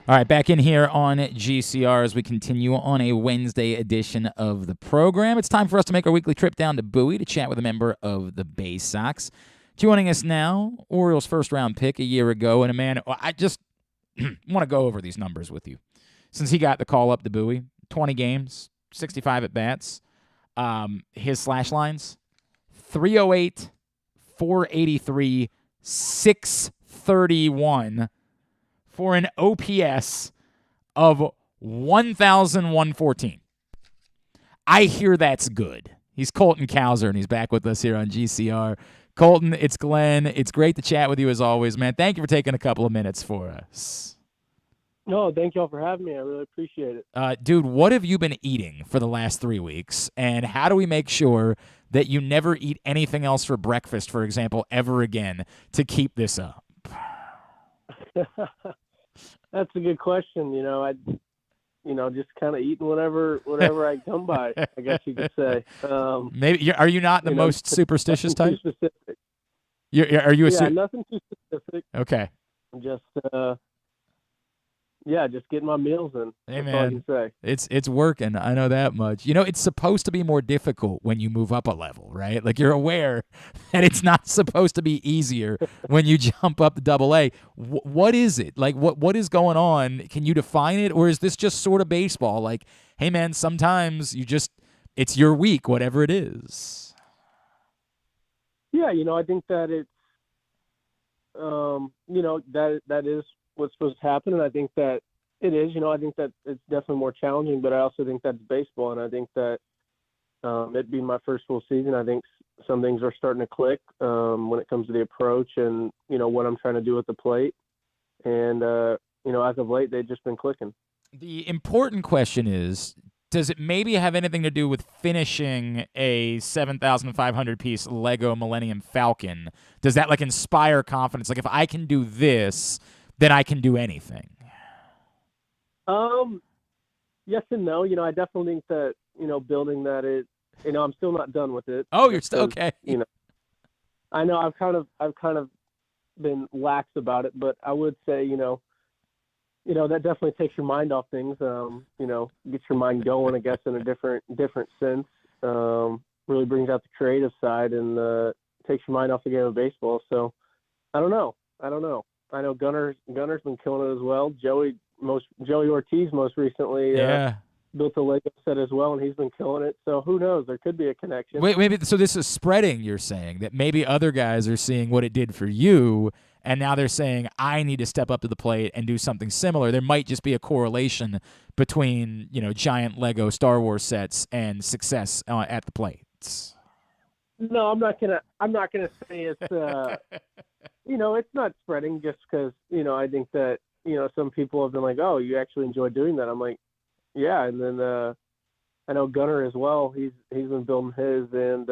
All right, back in here on GCR as we continue on a Wednesday edition of the program. It's time for us to make our weekly trip down to Bowie to chat with a member of the Baysox. Joining us now, Orioles first-round pick a year ago, and a man, I just want to go over these numbers with you. Since he got the call up to Bowie, 20 games, 65 at-bats, his slash lines, 308, 483, 631, for an OPS of 1,114. I hear that's good. He's Colton Cowser, and he's back with us here on GCR. Colton, it's Glenn. It's great to chat with you as always, man. Thank you for taking a couple of minutes for us. No, thank y'all for having me. I really appreciate it. Dude, what have you been eating for the last 3 weeks, and how do we make sure that you never eat anything else for breakfast, for example, ever again, to keep this up? That's a good question. Just kind of eating whatever I come by, I guess you could say. Maybe are you not the most superstitious type? Too specific. Are you a nothing too specific. Okay. Just just getting my meals in. Hey, That's all I man, can say. it's working. I know that much. It's supposed to be more difficult when you move up a level, right? Like, you're aware that it's not supposed to be easier when you jump up to AA. What is it? Like, what is going on? Can you define it? Or is this just sort of baseball? Like, hey, man, sometimes it's your week, whatever it is. Yeah, I think that it's, that is what's supposed to happen, and I think that it is. I think that it's definitely more challenging, but I also think that's baseball, and I think that it being my first full season, I think some things are starting to click when it comes to the approach and what I'm trying to do at the plate, and as of late they've just been clicking. The important question is, does it maybe have anything to do with finishing a 7,500 piece Lego Millennium Falcon? Does that like inspire confidence? Like if I can do this, then I can do anything. Yes and no. I definitely think that, building that I'm still not done with it. Oh, you're still okay. I know I've kind of been lax about it, but I would say, that definitely takes your mind off things. Gets your mind going, I guess, in a different sense. Really brings out the creative side and takes your mind off the game of baseball. So I don't know. I know Gunner's been killing it as well. Joey Ortiz most recently built a Lego set as well, and he's been killing it. So who knows? There could be a connection. Wait, maybe so this is spreading, you're saying, that maybe other guys are seeing what it did for you, and now they're saying, I need to step up to the plate and do something similar. There might just be a correlation between, giant Lego Star Wars sets and success at the plate. No, I'm not gonna say it's it's not spreading just because I think that some people have been like, oh, you actually enjoy doing that. I'm like, yeah. And then I know Gunner as well. He's been building his, and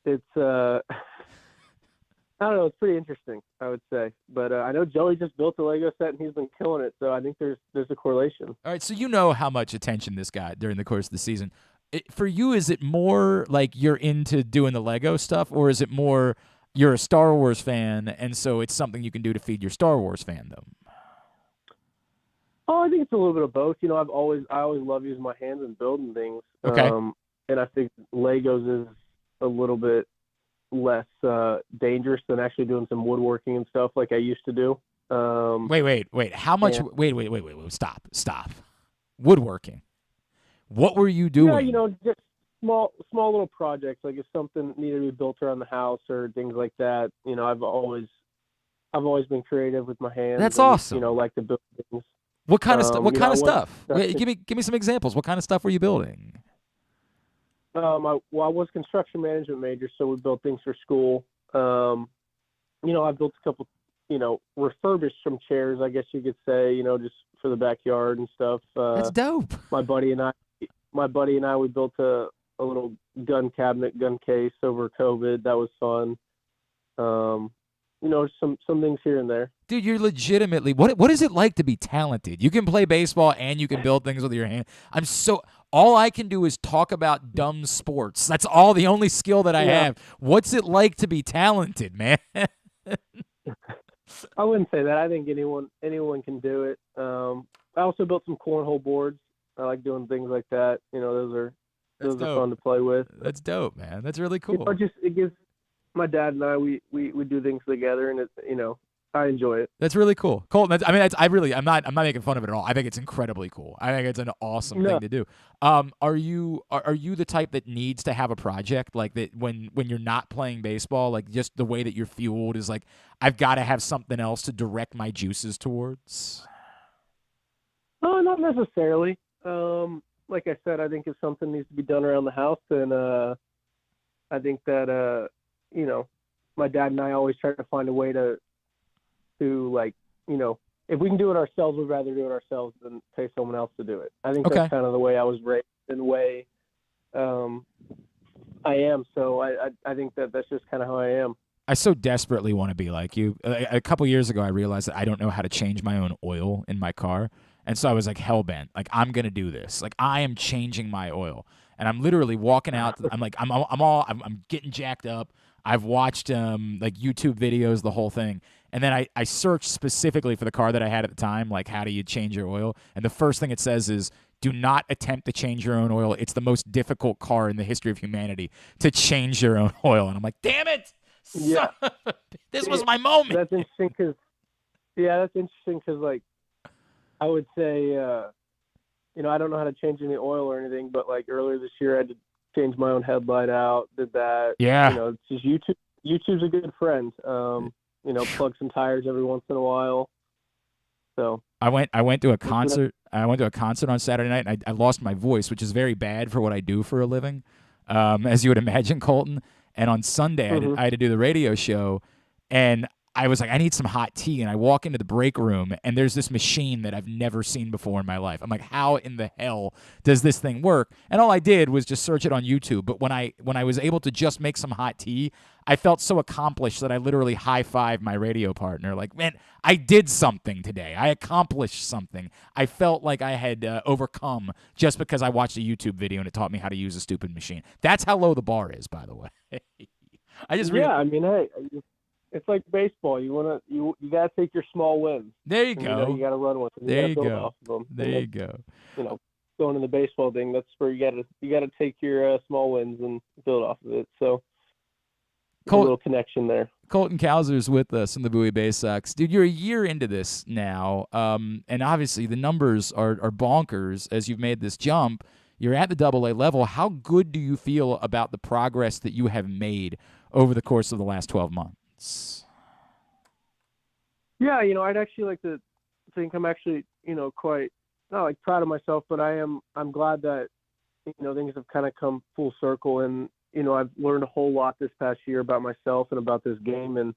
it's I don't know. It's pretty interesting, I would say. But I know Joey just built a Lego set, and he's been killing it. So I think there's a correlation. All right, so you know how much attention this got during the course of the season. For you, is it more like you're into doing the Lego stuff, or is it more you're a Star Wars fan, and so it's something you can do to feed your Star Wars fandom? Oh, I think it's a little bit of both. I always love using my hands and building things. Okay. And I think Legos is a little bit less dangerous than actually doing some woodworking and stuff like I used to do. Wait. How much? Yeah. Wait. Stop. Woodworking. What were you doing? Yeah, just small little projects. Like if something needed to be built around the house or things like that. I've always been creative with my hands. That's awesome. Like to build things. What kind of stuff? What kind of stuff? Wait, give me some examples. What kind of stuff were you building? I was construction management major, so we built things for school. I built a couple, refurbished some chairs, I guess you could say, just for the backyard and stuff. That's dope. My buddy and I, we built a little gun case over COVID. That was fun. Some things here and there. Dude, you're legitimately what is it like to be talented? You can play baseball and you can build things with your hand. All I can do is talk about dumb sports. That's the only skill that I have. What's it like to be talented, man? I wouldn't say that. I think anyone can do it. I also built some cornhole boards. I like doing things like that. Those are fun to play with. That's dope, man. That's really cool. It gives my dad and I we do things together, and I enjoy it. That's really cool, Colton. I'm not making fun of it at all. I think it's incredibly cool. I think it's an awesome thing to do. Are you the type that needs to have a project like that when you're not playing baseball? Like just the way that you're fueled is like I've got to have something else to direct my juices towards. Oh, not necessarily. Like I said, I think if something needs to be done around the house, then I think that my dad and I always try to find a way to if we can do it ourselves, we'd rather do it ourselves than pay someone else to do it. I think that's kind of the way I was raised and the way I am. So I think that's just kind of how I am. I so desperately want to be like you. A couple years ago, I realized that I don't know how to change my own oil in my car. And so I was like hell-bent. Like, I'm going to do this. Like, I am changing my oil. And I'm literally walking out. I'm like, I'm getting jacked up. I've watched like YouTube videos, the whole thing. And then I searched specifically for the car that I had at the time, like how do you change your oil? And the first thing it says is, do not attempt to change your own oil. It's the most difficult car in the history of humanity to change your own oil. And I'm like, damn it. Yeah. This was my moment. That's interesting because like, I would say, I don't know how to change any oil or anything, but like earlier this year I had to change my own headlight out, did that. Yeah. It's just YouTube's a good friend. Plug some tires every once in a while. So I went to a concert. I went to a concert on Saturday night, and I lost my voice, which is very bad for what I do for a living, as you would imagine, Colton. And on Sunday, I had to do the radio show, and I was like, I need some hot tea, and I walk into the break room, and there's this machine that I've never seen before in my life. I'm like, how in the hell does this thing work? And all I did was just search it on YouTube. But when I was able to just make some hot tea, I felt so accomplished that I literally high-fived my radio partner. Like, man, I did something today. I accomplished something. I felt like I had overcome just because I watched a YouTube video and it taught me how to use a stupid machine. That's how low the bar is, by the way. I mean, hey, it's like baseball. You gotta take your small wins. There you go. You gotta run with them. There you build go. off of them. There you go. Going in the baseball thing, that's where you gotta take your small wins and build off of it. So, a little connection there. Colton Cowser's with us in the Bowie Baysox. Dude, you're a year into this now, and obviously the numbers are bonkers as you've made this jump. You're at the AA level. How good do you feel about the progress that you have made over the course of the last 12 months? Yeah, I'd actually like to think I'm actually, quite not like proud of myself, but I'm glad that, things have kind of come full circle, and, I've learned a whole lot this past year about myself and about this game, and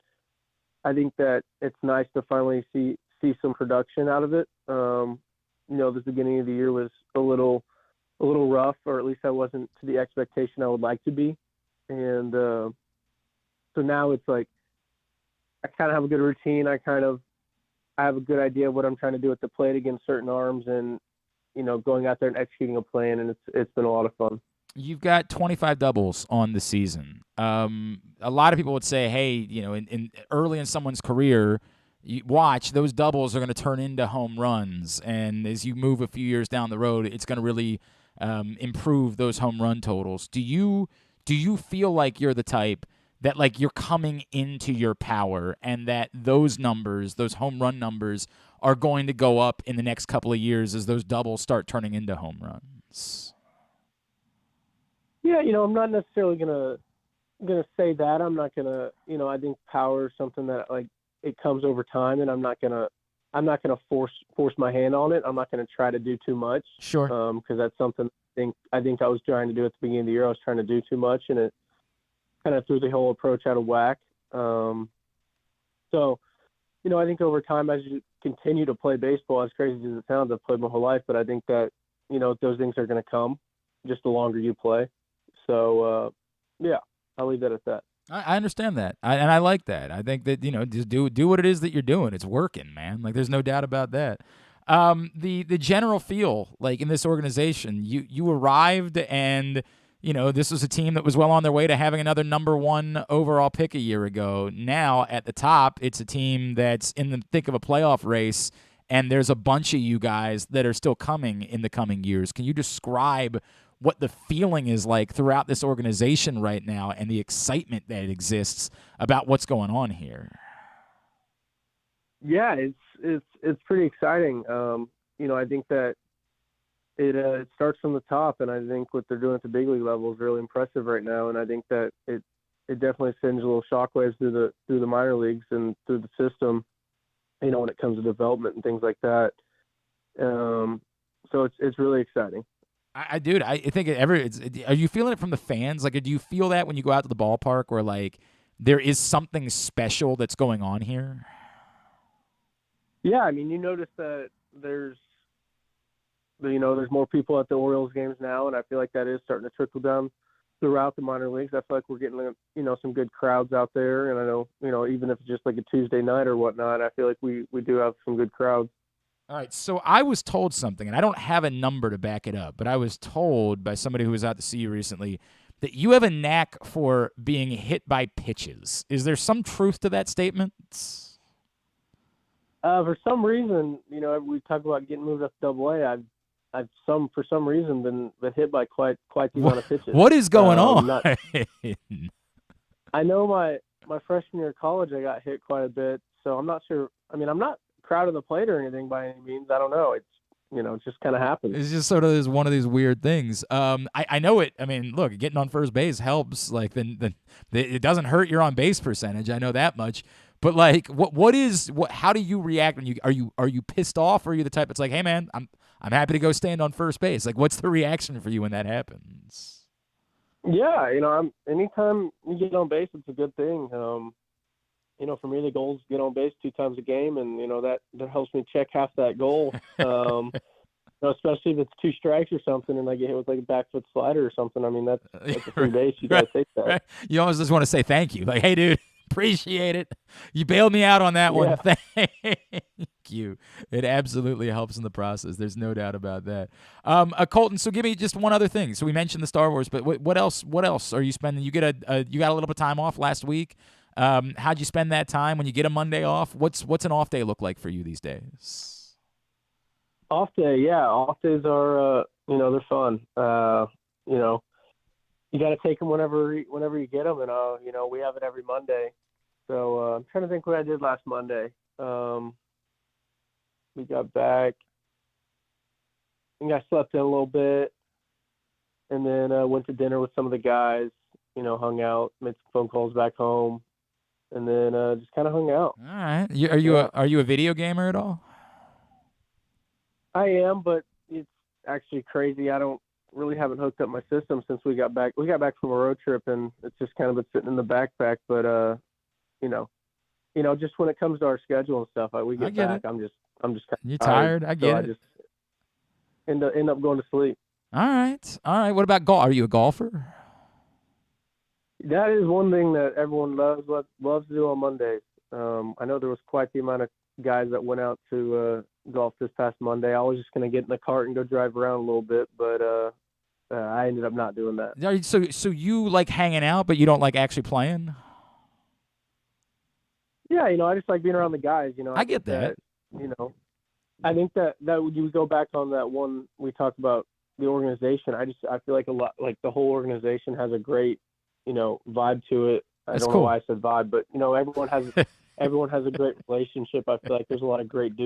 I think that it's nice to finally see some production out of it. The beginning of the year was a little rough, or at least I wasn't to the expectation I would like to be. And so now it's like I kind of have a good routine. I have a good idea of what I'm trying to do at the plate against certain arms, and going out there and executing a plan, and it's been a lot of fun. You've got 25 doubles on the season. A lot of people would say, hey, in early in someone's career, you watch, those doubles are going to turn into home runs, and as you move a few years down the road, it's going to really improve those home run totals. Do you feel like you're the type that, like, you're coming into your power, and that those numbers, those home run numbers, are going to go up in the next couple of years as those doubles start turning into home runs? Yeah, I'm not necessarily gonna say that. I'm not gonna, I think power is something that, like, it comes over time, and I'm not gonna force my hand on it. I'm not gonna try to do too much. Sure. Because that's something I think I was trying to do at the beginning of the year. I was trying to do too much, and it kind of threw the whole approach out of whack. So, I think over time, as you continue to play baseball, as crazy as it sounds, I've played my whole life, but I think that, those things are going to come just the longer you play. So, yeah, I'll leave that at that. I understand that, and I like that. I think that, just do what it is that you're doing. It's working, man. Like, there's no doubt about that. The general feel, like, in this organization, you arrived, and this was a team that was well on their way to having another number 1 overall pick a year ago. Now at the top, it's a team that's in the thick of a playoff race, and there's a bunch of you guys that are still coming in the coming years. Can you describe what the feeling is like throughout this organization right now, and the excitement that exists about what's going on here? Yeah, it's pretty exciting. I think that it starts from the top, and I think what they're doing at the big league level is really impressive right now. And I think that it definitely sends little shockwaves through the minor leagues and through the system, when it comes to development and things like that. So it's really exciting. I think are you feeling it from the fans? Like, do you feel that when you go out to the ballpark, where, like, there is something special that's going on here? Yeah, I mean, you notice that there's more people at the Orioles games now, and I feel like that is starting to trickle down throughout the minor leagues. I feel like we're getting, some good crowds out there, and I know, even if it's just like a Tuesday night or whatnot, I feel like we do have some good crowds. All right, so I was told something, and I don't have a number to back it up, but I was told by somebody who was out to see you recently that you have a knack for being hit by pitches. Is there some truth to that statement? For some reason, we talk about getting moved up to AA. I've for some reason been hit by quite the amount of pitches. What is going on? I know my freshman year of college, I got hit quite a bit, so I'm not sure. I mean, I'm not proud of the plate or anything by any means. I don't know. It's it just kind of happens. It's just sort of one of these weird things. I know it. I mean, look, getting on first base helps. Like, it doesn't hurt your on base percentage. I know that much. But, like, how do you react when are you pissed off, or are you the type that's like, hey man, I'm happy to go stand on first base? Like, what's the reaction for you when that happens? Yeah, anytime you get on base, it's a good thing. for me, the goal is to get on base 2 times a game, and that helps me check half that goal. Especially if it's 2 strikes or something, and I get hit with like a back foot slider or something. I mean, that's a free base. You gotta take that. Right. You always just want to say thank you, like, hey, dude, appreciate it. You bailed me out on that one. Thank you. It absolutely helps in the process. There's no doubt about that. Colton, so give me just one other thing. So we mentioned the Star Wars, but what else? What else are you spending? You got a little bit of time off last week. How'd you spend that time when you get a Monday off? What's an off day look like for you these days? Off day, yeah. Off days are, they're fun. You got to take them whenever you get them, and we have it every Monday. So I'm trying to think what I did last Monday. We got back. I think I slept in a little bit, and then went to dinner with some of the guys. Hung out, made some phone calls back home, and then just kind of hung out. All right. Are you a video gamer at all? I am, but it's actually crazy. I haven't hooked up my system since we got back. We got back from a road trip, and it's just kind of been sitting in the backpack. But just when it comes to our schedule and stuff, we get back. I'm just kind of You're tired. I get it. I just end up going to sleep. All right. What about golf? Are you a golfer? That is one thing that everyone loves to do on Mondays. I know there was quite the amount of guys that went out to golf this past Monday. I was just going to get in the cart and go drive around a little bit, but I ended up not doing that. So you like hanging out, but you don't like actually playing? Yeah, I just like being around the guys. I get that. I think that you go back on that one we talked about, the organization. I feel like the whole organization has a great vibe to it. I don't know why I said vibe, but everyone has a great relationship. I feel like there's a lot of great dudes